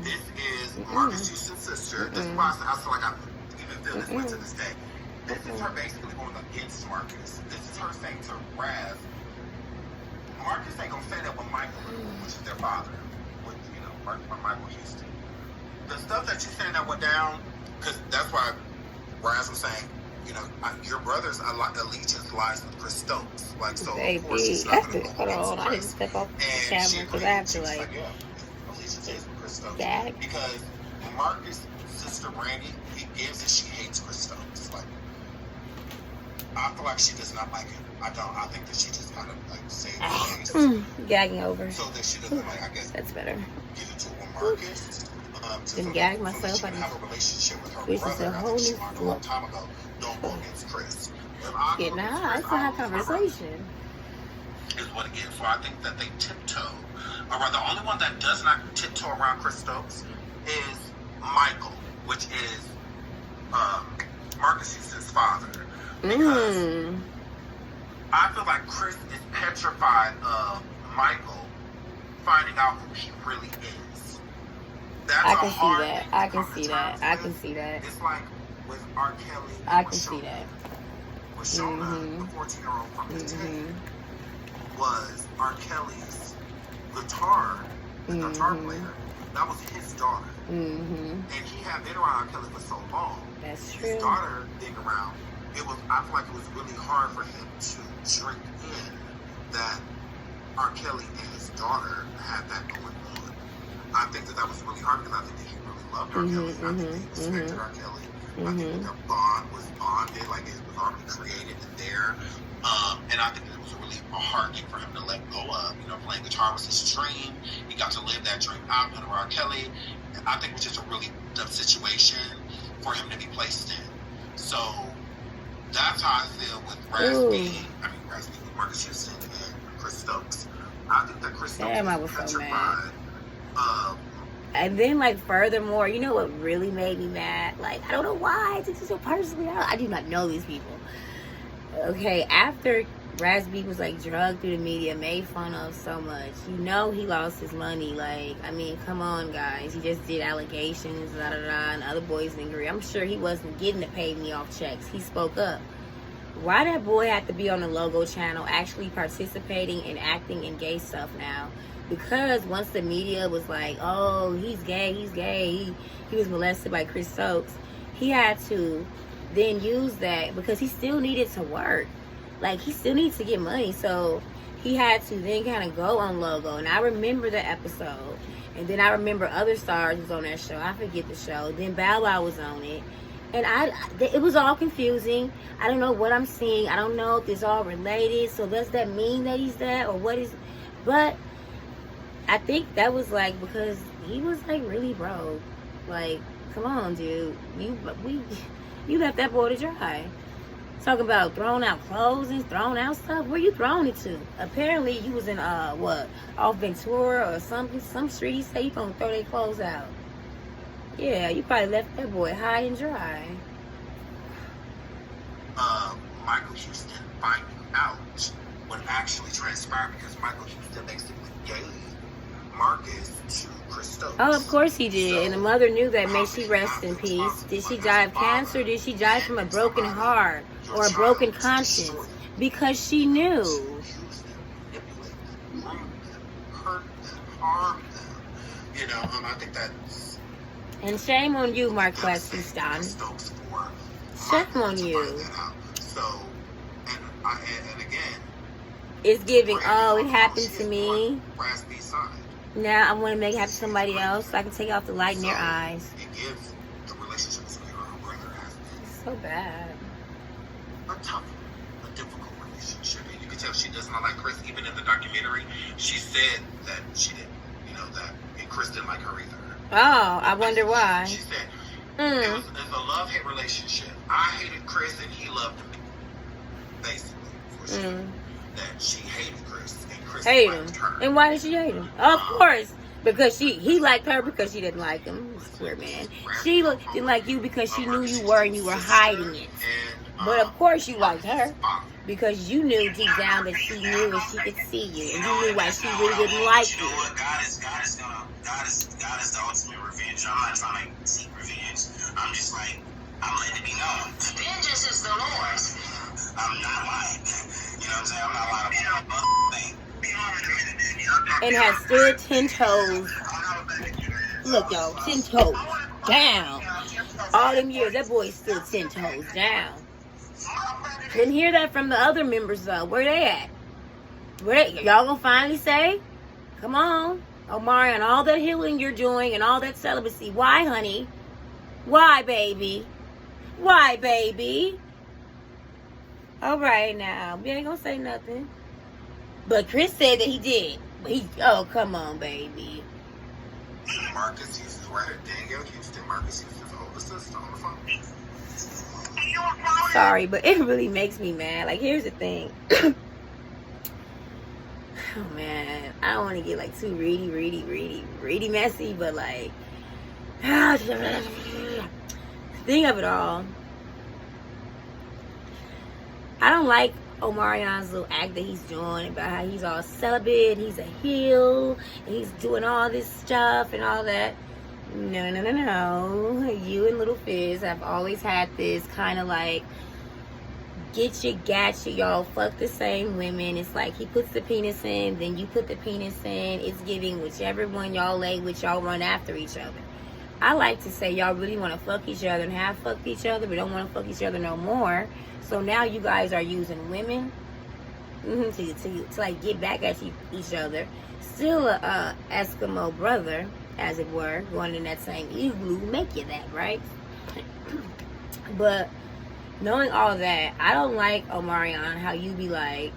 This is Marcus Houston's sister. This is why I feel like I even feel this way to this day. This is her basically going against Marcus. This is her saying to Raz, Marcus ain't gonna say that with Michael, which is their father, with Michael Houston. The stuff that you saying that went down, because that's why Raz was saying, your brother's allegiance lies with Chris Stokes. Like, so baby, of course she's not going to hold on. I need to step off the camera because I have to allegiance is with Chris Stokes. gag. Because Marcus' sister Randy, gives is she hates Chris Stokes. Like, I feel like she does not like him. I don't. I think that she just kind of like saves his face. Gagging over. So that she doesn't like, I guess, that's better. Get into it with Marcus. Didn't gag myself. So I have a relationship with her this brother. is a whole new a long time ago. Don't go against Chris. Getting high. It's a high conversation. Is what again? So I think that they tiptoe. Or rather, the only one that does not tiptoe around Chris Stokes is Michael, which is Marcus Houston's father. Because I feel like Chris is petrified of Michael finding out who he really is. That's I can see that. I can see that. I can see that. It's like with R. Kelly. I can see that. With Shona, the 14-year-old from the tape, was R. Kelly's guitar player. That was his daughter. And he had been around R. Kelly for so long. That's true. His daughter being around, I feel like it was really hard for him to drink in that R. Kelly and his daughter had that going on. I think that was really hard because I think that he really loved R. Kelly. I think that he respected R. Kelly. I think that their bond was bonded, like it was already created in there. And I think that it was really a hard thing for him to let go of. You know, playing guitar was his dream. He got to live that dream out under R. Kelly. And I think it was just a really tough situation for him to be placed in. So that's how I feel with with Marcus Houston and Chris Stokes. I think that Chris Stokes is petrified. And then, like, furthermore, you know what really made me mad? Like, I don't know why. This is so personally. I do not know these people. Okay, after Razby was, like, drugged through the media, made fun of so much, you know he lost his money. Like, I mean, come on, guys. He just did allegations, and other boys didn't agree. I'm sure he wasn't getting the pay me off checks. He spoke up. Why that boy had to be on the Logo channel actually participating and acting in gay stuff now? Because once the media was like, oh, he's gay, he was molested by Chris Stokes, he had to then use that because he still needed to work. Like, he still needs to get money. So he had to then kind of go on Logo. And I remember the episode. And then I remember other stars was on that show. I forget the show. Then Bow Wow was on it. And it was all confusing. I don't know what I'm seeing. I don't know if it's all related. So does that mean that he's that? Or what is... But I think that was like because he was like really broke. Like, come on, dude. You left that boy to dry. Talking about throwing out clothes and throwing out stuff. Where you throwing it to? Apparently you was in off Ventura or something. Some street he said you gonna throw their clothes out. Yeah, you probably left that boy high and dry. Michael Houston finding out what actually transpired because Michael Houston basically gave Marcus to Chris Stokes. Oh, of course he did. So, and the mother knew that. May she rest in peace. Did she die of cancer? Did she die from a broken heart or a broken conscience? Because she knew. Hurt them, harm them. You know, I think that's... And shame on you, Marquess Houston. Shame on you. So, and again, it's giving, oh, it happened to me. Now I want to make it happen to somebody else so I can take off the light in their eyes. It gives the relationship between her and her brother has been so bad. A difficult relationship. And you can tell she does not like Chris. Even in the documentary, she said that she didn't, and Chris didn't like her either. Oh, I wonder why. She said it was a love-hate relationship. I hated Chris and he loved me. Basically, that she hated Chris and Chris liked her. And why did she hate him? Of course, because he liked her because she didn't like him. Swear, man. She didn't like you because she knew you were and you were hiding it. But of course you liked her because you knew deep down that she knew and she could see you, and you knew why she really didn't like you. You know what? God is the ultimate revenge. I'm not trying to seek revenge. I'm just like, I'm letting it be known. Vengeance is the Lord's. I'm not lying. You know what I'm saying? I'm not lying about the thing. And has stood 10 toes. Look, y'all, 10 toes down. All them years, that boy stood 10 toes down. Didn't hear that from the other members, though. Where they at? Y'all gonna finally say, come on, Omari, and all that healing you're doing and all that celibacy. Why, honey? Why, baby? Why, baby? All right, now. We ain't gonna say nothing. But Chris said that he did. But oh, come on, baby. Marcus Houston's right here. Danielle Houston, Marcus Houston's older sister on the phone. Sorry, but it really makes me mad. Like, here's the thing. Oh, man. I don't want to get, like, too reedy messy. But, like, thing of it all, I don't like Omarion's little act that he's doing about how he's all celibate, he's a heel, and he's doing all this stuff and all that. No. You and Little Fizz have always had this kind of like get your gotcha, y'all fuck the same women. It's like he puts the penis in, then you put the penis in. It's giving whichever one y'all lay with, y'all run after each other. I like to say y'all really want to fuck each other and have fucked each other, but don't want to fuck each other no more. So now you guys are using women to like get back at each other. Still a Eskimo brother, as it were, going in that same igloo, make you that, right? But knowing all that, I don't like Omarion, how you be like,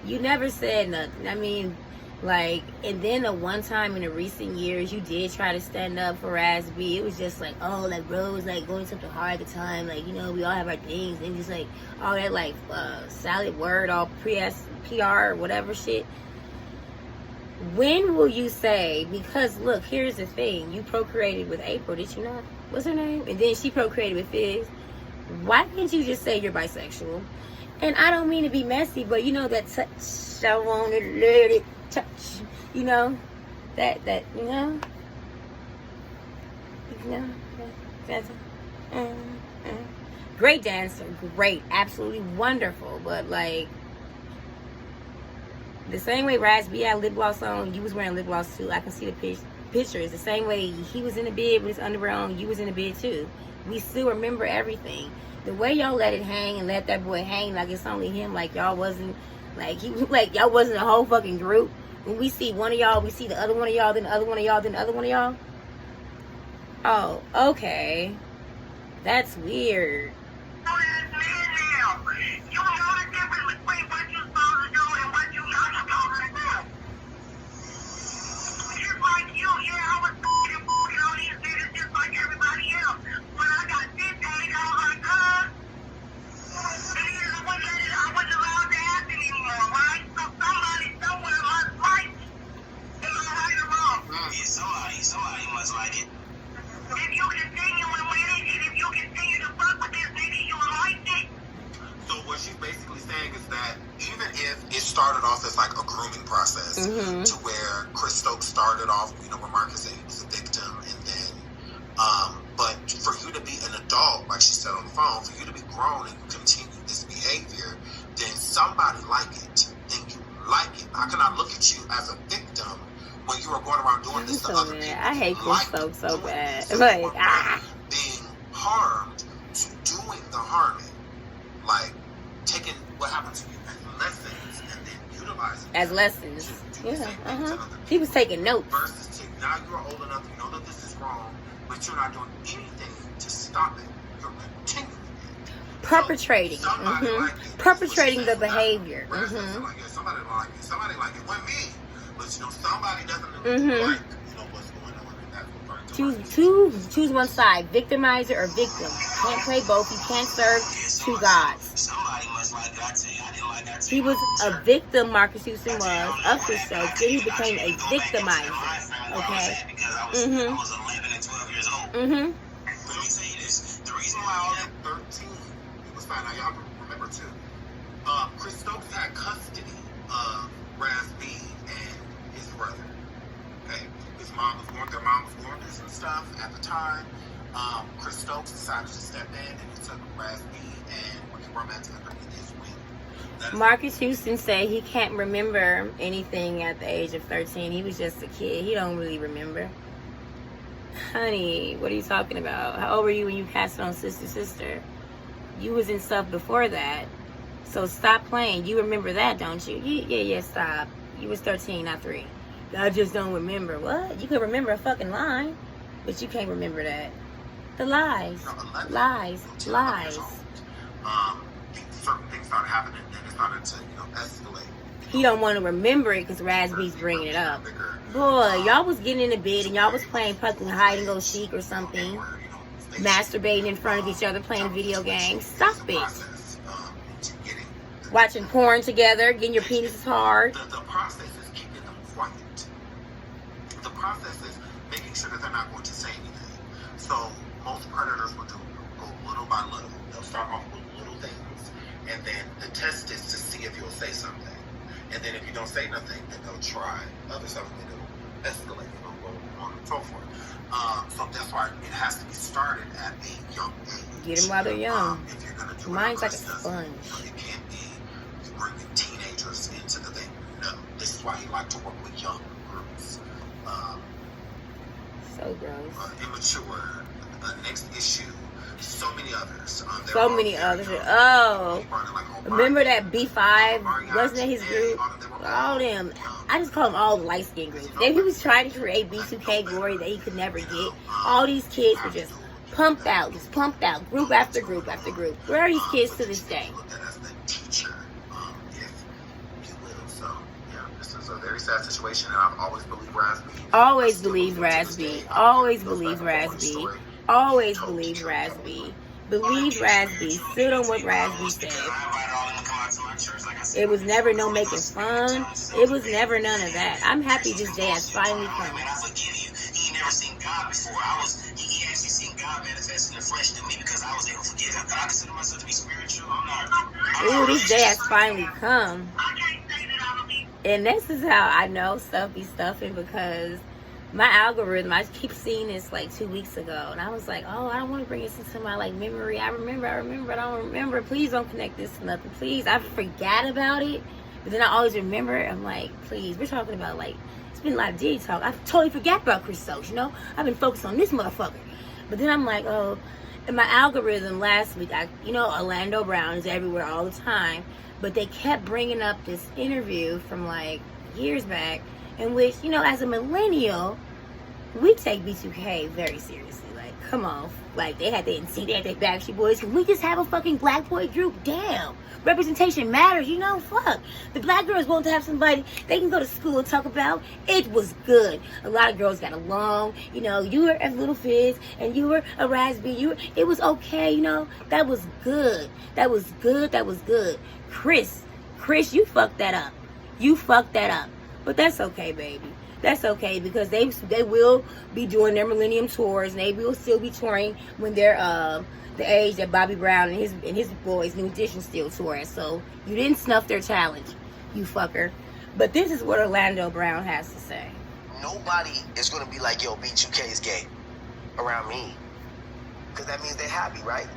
you never said nothing. I mean, like, and then the one time in the recent years, you did try to stand up for Raz B. It was just like, oh, like, bro was like going something hard at the time. Like, you know, we all have our things. And just like all that, like, salad word, all PR, whatever shit. When will you say, because look, here's the thing, you procreated with April, did you not? What's her name? And then she procreated with Fizz. Why can't you just say you're bisexual? And I don't mean to be messy, but you know that touch, I want to let it touch, you know, that you know, that's great dancer, great, absolutely wonderful, but like the same way Raz B had lip gloss on, you was wearing lip gloss too. I can see the pictures. The same way he was in the bed with his underwear on, you was in the bed too. We still remember everything. The way y'all let it hang and let that boy hang like it's only him, like y'all wasn't, like y'all wasn't a whole fucking group. When we see one of y'all, we see the other one of y'all, then the other one of y'all, then the other one of y'all. Oh, okay. That's weird. Somebody must like it. If you continue with it, and if you continue to fuck with this nigga, you like it. So what she's basically saying is that even if it started off as like a grooming process, to where Chris Stokes started off, you know, where Marcus said he was a victim, and then, but for you to be an adult, like she said on the phone, for you to be grown and you continue this behavior, then somebody like it, and you like it. How can I look at you as a victim when you were going around doing this to other people? I hate Chris Stokes so bad. So like, being harmed to doing the harming, like taking what happened to you as lessons and then utilizing as lessons. He was taking notes. Versus now you're old enough, you know that this is wrong, but you're not doing anything to stop it. You're continuing it. Perpetrating. Perpetrating the behavior. Somebody like it. Somebody like it. Wasn't me. But you know, somebody definitely like, you know, what's going on, and that's what choose one side, victimizer or victim. Can't play both. You can't serve two gods. Somebody must like it. I tell you, I didn't like that. He was a victim, Marcus Houston was, of Chris Stokes. Then he became a victimizer. Okay? Because I was 11 and 12 years old. Let me tell you this. The reason why all that 13, it was fine. Now y'all remember too. Chris Stokes had custody of Raz B and his brother. Okay, their mom was going through some stuff at the time. Chris Stokes decided to step in and he took Raz B and when he romantically underneath his wing. Marcus Houston said he can't remember anything at the age of 13. He was just a kid. He don't really remember. Honey, what are you talking about? How old were you when you passed on Sister? You was in stuff before that. So stop playing. You remember that, don't you? Yeah, stop. You was 13, not 3. I just don't remember. What? You can remember a fucking line, but you can't remember that. The lies. Lies. Lies. Certain things started happening, and it started to, escalate. He don't want to remember it because Razby's bringing it up. Boy, y'all was getting in the bed and y'all was playing fucking hide and go seek or something. Masturbating in front of each other, playing video games. Stop it. Watching porn together, getting your penises hard. The process is keeping them quiet. The process is making sure that they're not going to say anything. So most predators will go little by little. They'll start off with little things. And then the test is to see if you'll say something. And then if you don't say nothing, then they'll try other stuff and it'll escalate. It'll go on and so forth. So that's why it has to be started at a young age. Get them while they're young. If you're gonna do Mine's like a process, sponge. It can't be bringing teenagers into the thing. No. This is why he liked to work with young groups. So gross. Immature. The next issue. So many others. So many others. Oh. Remember that B5? Wasn't that his group? All them. I just call them all the light skin groups. He was trying to create B2K glory that he could never get. All these kids were just pumped out. Group after group after group. Where are these kids to this day? Very sad situation, and I've always believed Razby. Always believed Razby. Always believed Razby. Always believed Razby. Believed Razby. Stood on what Razby said. It was never no making fun. It was never none of that. I'm happy this day has finally come. Man, I forgive you. He never seen God before. He actually seen God manifest in the flesh through me because I was able to forgive him. I consider myself to be spiritual. Ooh, this day has finally come. And this is how I know stuff be stuffing, because my algorithm, I keep seeing this like 2 weeks ago, and I was like, oh, I don't want to bring this into my like memory. I remember, I don't remember. Please don't connect this to nothing. Please, I forgot about it, but then I always remember it. I'm like, please, we're talking about like, it's been a lot of Diddy talk. I totally forgot about Chris Stokes, I've been focused on this motherfucker. But then I'm like, oh, in my algorithm last week, Orlando Brown is everywhere all the time. But they kept bringing up this interview from like years back, in which, as a millennial, we take B2K very seriously. Like, come on. Like, they had their Backstreet Boys. Can we just have a fucking black boy group? Damn. Representation matters, fuck. The black girls want to have somebody they can go to school and talk about. It was good. A lot of girls got along. You were a Little Fizz and you were a Razby. It was okay, That was good. That was good. Chris, you fucked that up. But that's okay, baby. That's okay, because they will be doing their Millennium tours, and they will still be touring when they're the age that Bobby Brown and his boys, New Edition, still touring. So you didn't snuff their talent, you fucker. But this is what Orlando Brown has to say. Nobody is gonna be like, yo, B2K is gay around me, because that means they're happy, right?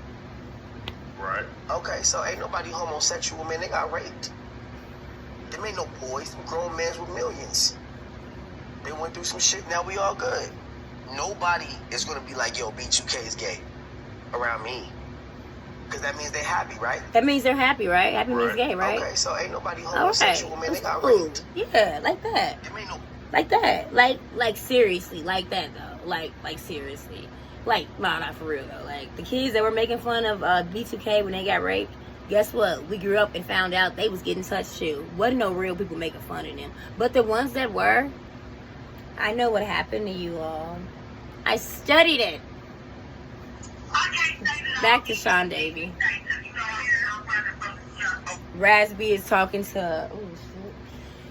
Right. Okay, so ain't nobody homosexual, man. They got raped. Them ain't no boys. Them grown men with millions. They went through some shit. Now we all good. Nobody is gonna be like, yo, B2K is gay around me, because that means they're happy, right? That means they're happy, right? Happy means gay, right? Okay, so ain't nobody homosexual, man. They got cool. raped. Yeah, like that. Them ain't no. Like that. Like seriously, like that though. Like seriously. Like, nah, not for real though. Like, the kids that were making fun of B2K when they got raped, guess what? We grew up and found out they was getting touched too. Wasn't no real people making fun of them. But the ones that were, I know what happened to you all. I studied it. Back to Sean Davey. Razby is talking to...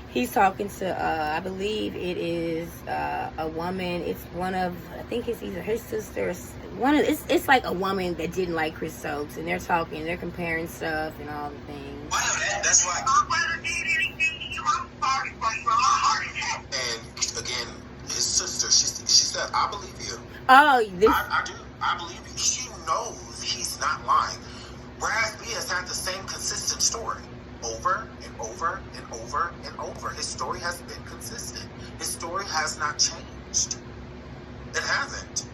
He's talking to, I believe it is a woman. It's one of, I think it's either his sister. It's like a woman that didn't like Chris Stokes, and they're talking, they're comparing stuff and all the things. Wow, that's why. And again, his sister, she said, I believe you. Oh, this. I do. I believe you. She knows he's not lying. Razby has had the same consistent story. Over and over and over and over. His story has been consistent. His story has not changed. It hasn't.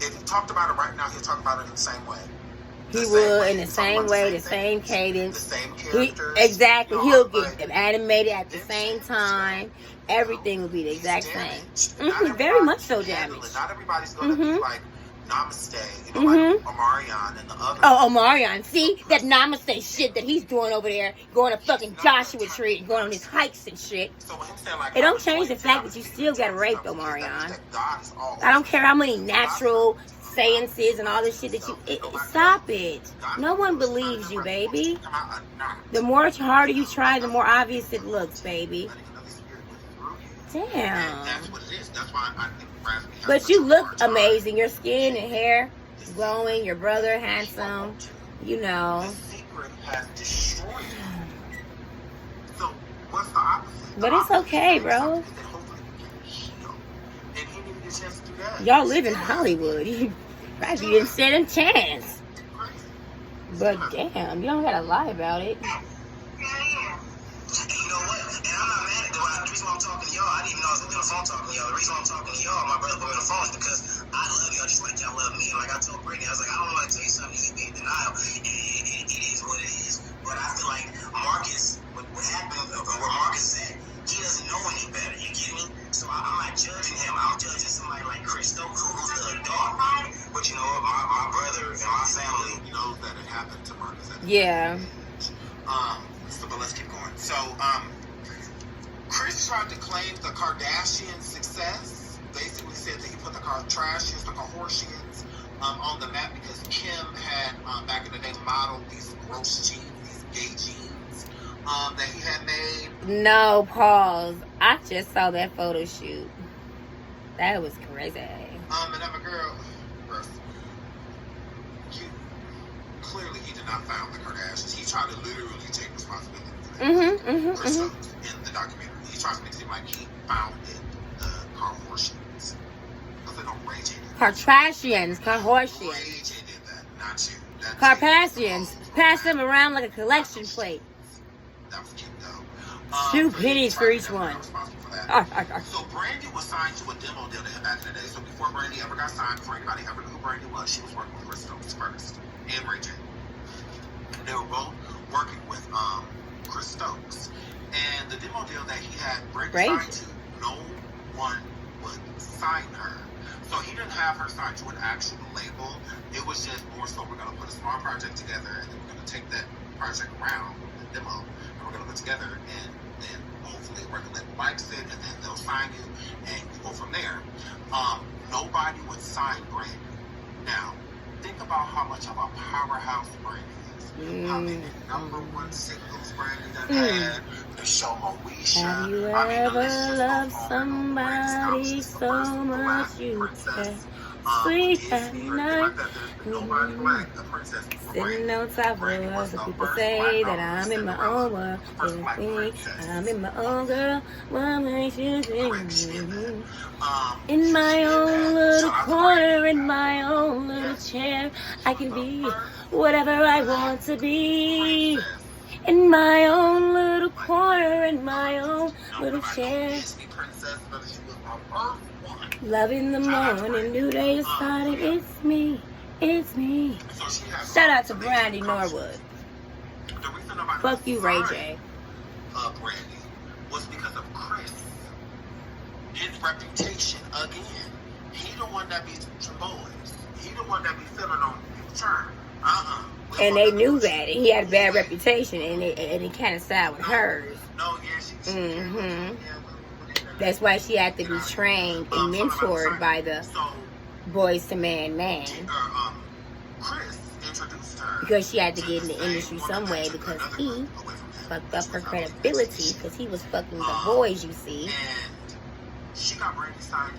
If he talked about it right now, he'll talk about it in the same way. He will, in the same way, the same cadence. The same characters. Exactly. He'll get them animated at the same time. Everything will be the exact same. Very much so damaged. Not everybody's going to be like Namaste, you know, like Omarion and the others. Oh, Omarion. See? That namaste shit that he's doing over there, going to fucking Joshua Tree and going on his hikes and shit. So when him saying, like, It don't change the fact that you still got raped, Omarion. I don't care how many natural seances and all this shit that you... stop it. No one believes you, baby. The more harder you try, the more obvious it looks, baby. Damn. That's what it is. That's why I think but you look amazing. Your skin and hair glowing. Your brother handsome. You know. The secret has destroyed you. So what's the opposite? But it's okay, bro. Y'all live in Hollywood. You probably didn't stand a chance. But damn, you don't gotta lie about it. And you know what? And I'm not mad at the reason why I'm talking to y'all. I didn't even know I was on the phone talking to y'all. The reason why I'm talking to y'all, my brother put me on the phone, is because I love y'all just like y'all love me. And like I told Brittany, I was like, I don't want to tell you something you be in denial. And it is what it is. But I feel like Marcus, what happened, where Marcus is at, he doesn't know any better. You get me? So I'm not judging him. I'm judging somebody like Chris Stokes, who's the adult. But you know what? My brother and my family knows that it happened to Marcus. Yeah. But let's keep going. So, Chris tried to claim the Kardashian success. Basically said that he put the Kardashians, the Kardashians, on the map because Kim had, back in the day, modeled these gross jeans, these gay jeans, that he had made. No, pause. I just saw that photo shoot. That was crazy. And I'm a girl. Clearly, he did not found the Kardashians. He tried to literally take responsibility for that. Chris Stokes in the documentary. He tries to make it seem like he founded the Kardashians. I said, no, Ray J did that. Kardashians. Ray J did that, not you. Carpathians. Pass them around like a collection plate. That was cute, though. 2 pennies for each one. So Brandy was signed to a demo deal to him back in the day. So before Brandy ever got signed, before anybody ever knew who Brandy was, she was working with Chris Stokes first. And Ray J. They were both working with Chris Stokes. And the demo deal that he had Brandy signed to, no one would sign her. So he didn't have her signed to an actual label. It was just more so we're going to put a small project together and then we're going to take that project around, the demo, and we're going to put together and then hopefully we're going to let likes it and then they'll sign you and you go from there. Nobody would sign Brandy. Now, think about how much of a powerhouse Brandy is. How many #1 singles Brandy done had. The show Moesha. Have you ever loved somebody so much you can sleep at night? Sitting on top of the world, so people say that I'm in my own world. I'm in my own girl. What makes you think? In my own little corner, in my own little chair, I can be whatever I want to be. In my own little corner, in my own little chair. Love in the morning, new day is starting. It's me, it's me. Shout out to Brandy Norwood. Fuck you, Ray J. Brandy was because of Chris. His reputation again. He the one that be some boys. He the one that be feeling on you turn. And they knew that, and he had a bad reputation, and it kind of sided with hers. No, yeah, she That's why she had to be trained and mentored by the Boys to Man. Chris introduced her because she had to get in the industry some way because he fucked up her credibility because he was fucking the boys, you see.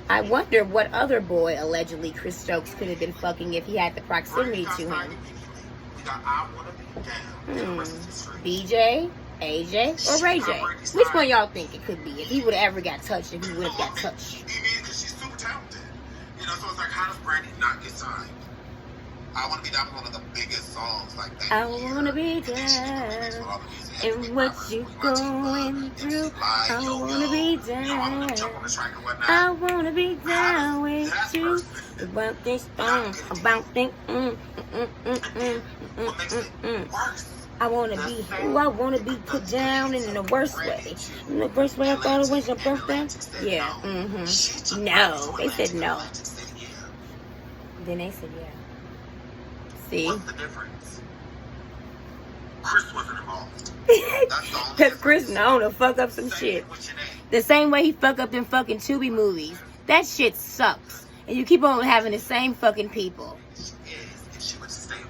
I wonder what other boy allegedly Chris Stokes could have been fucking if he had the proximity to him. BJ, AJ, or Ray J? Which one y'all think it could be? If he would have ever got touched, if he would have got touched. Because she's super talented. You know, so it's like, how does Brandy not get signed? I Want to Be Down was one of the biggest songs like that. I want to be down in what you going through. I want to be down. I want to be down with you. About this about things. I want to be who I want to be put down in the worst way. In the worst way I thought it was your birthday? Yeah. No. They said no. Then they said, yeah. See? What's the difference? Chris wasn't involved. That's the only Because Chris difference. known to fuck up some Same shit. with Janae. The same way he fuck up them fucking Tubi movies. That shit sucks. And you keep on having the same fucking people. She is if she was stable.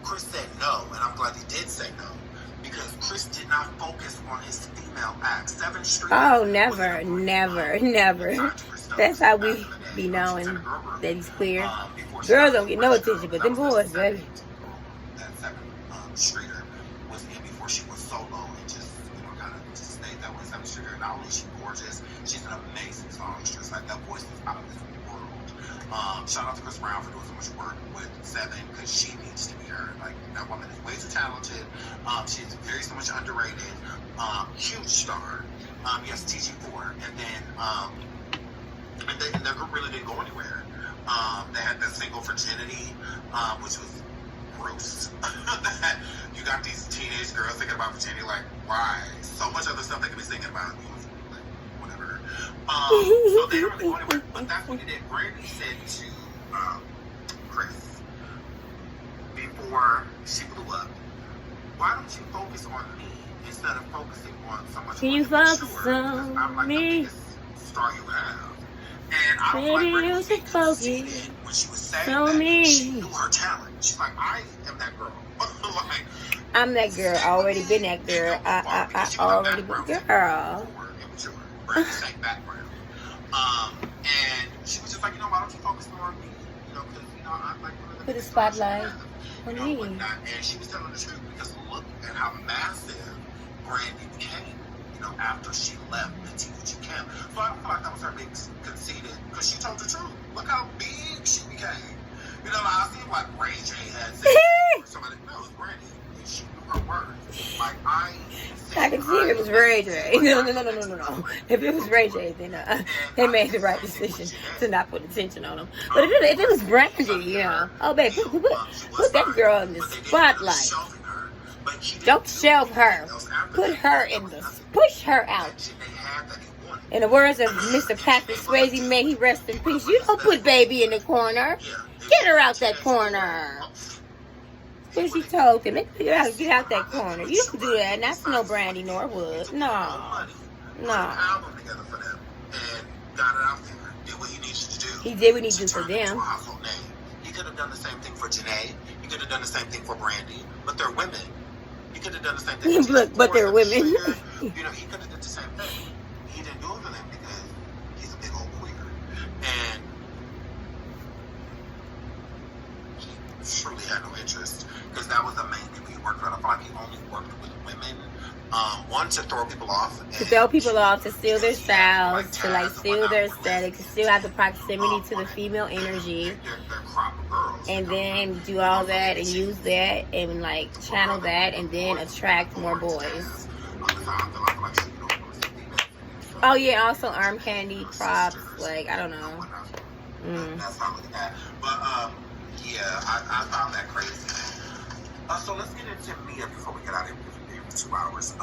Chris said no, and I'm glad he did say no. Because Chris did not focus on his female act. 7th Street. Oh, never, never, never. That's how we be knowing that he's queer. Girls don't get no attention, but them boys, baby. That 7th Streeter was in before she was solo and just, kind of just stayed that way. 7th Streeter, not only is she gorgeous, she's an amazing songstress. Like, that voice is out of this world. Shout out to Chris Brown for doing so much work with 7 because she needs to be heard. Like, that woman is way too talented. She's very so much underrated. Huge star. Yes, TG4. And then their group really didn't go anywhere. They had that single Virginity, which was gross. You got these teenage girls thinking about virginity, like, why? So much other stuff they could be thinking about. Like, whatever. So they didn't really go anywhere. But that's what he did. Brandy said to Chris before she blew up, why don't you focus on me instead of focusing on so much? Can you focus on I'm like me? the biggest star you have. And I was Baby, like, you Brandy should focus when she was saying on that, me. she knew her talent. She's like, I am that girl. Like, I'm that girl. Already been that girl. I already been girl. Brandy sang background. And she was just like, why don't you focus more on me? Because, I'm like one of the Put a biggest stars you spotlight have. on And me. whatnot. And she was telling the truth because look at how massive Brandy became, after she left the TVG camp. So I don't feel like that was her being conceited because she told the truth. Look how big she became. I see like Ray J had said somebody knows Brandy. And she knew her words. Like I can see if it was Ray J. No. If it was Ray J, then they made the right decision to not put attention on him. But if it was Brandy, oh babe, put that girl in the spotlight. Don't shelve her. Put her in push her out. In the words of Mr. Patrick Swayze, may he rest in peace. You don't put baby in the corner. Get her out that corner. So she told him, get out that corner. You don't do that. That's no Brandy Norwood. No. He did what he did for them. He could have done the same thing for Janae. He could have done the same thing for Brandy. But they're women. He could have done the same thing for Look, but they're women. He could have done the same thing. He didn't do it for them because he's a big old queer. And he truly had no interest because that was the main thing he worked on. I feel like he only worked with women. One, to throw people off. To throw people off, to steal their styles, to steal their aesthetic, to still have the proximity to the female energy. And then do all that and use that and channel that and then attract more boys. Oh yeah, also arm candy, props, I don't know. That's how I look at that. But yeah, I found that crazy. So let's get into Mia before we get out of here. 2 hours.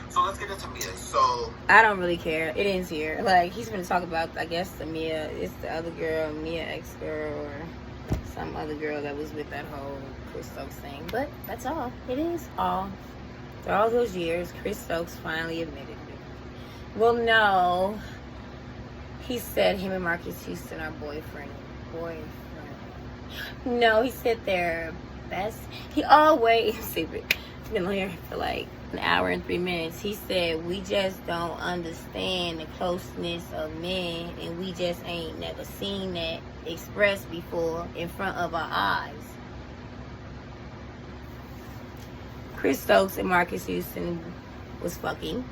So let's get into Mia. So I don't really care. It ends here. He's gonna talk about, I guess, the Mia. It's the other girl, Mia ex-girl, or some other girl that was with that whole Chris Stokes thing. But that's all. It is all. For all those years, Chris Stokes finally admitted it. Well, no. He said him and Marcus Houston are boyfriend. No, he said they're best. He always secret. Been on here for an hour and 3 minutes. He said we just don't understand the closeness of men, and we just ain't never seen that expressed before in front of our eyes. Chris Stokes and Marcus Houston was fucking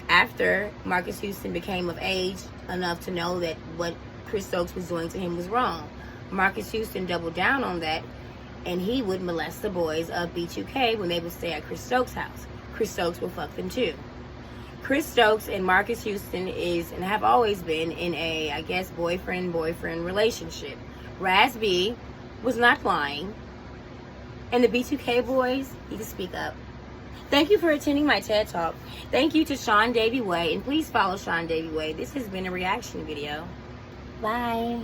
after Marcus Houston became of age enough to know that what Chris Stokes was doing to him was wrong. Marcus Houston doubled down on that, and he would molest the boys of B2K when they would stay at Chris Stokes' house. Chris Stokes will fuck them too. Chris Stokes and Marcus Houston is and have always been in a, I guess, boyfriend relationship. Raz B was not lying. And the B2K boys, you can speak up. Thank you for attending my TED Talk. Thank you to Sean Davey Way, and please follow Sean Davey Way. This has been a reaction video. Bye.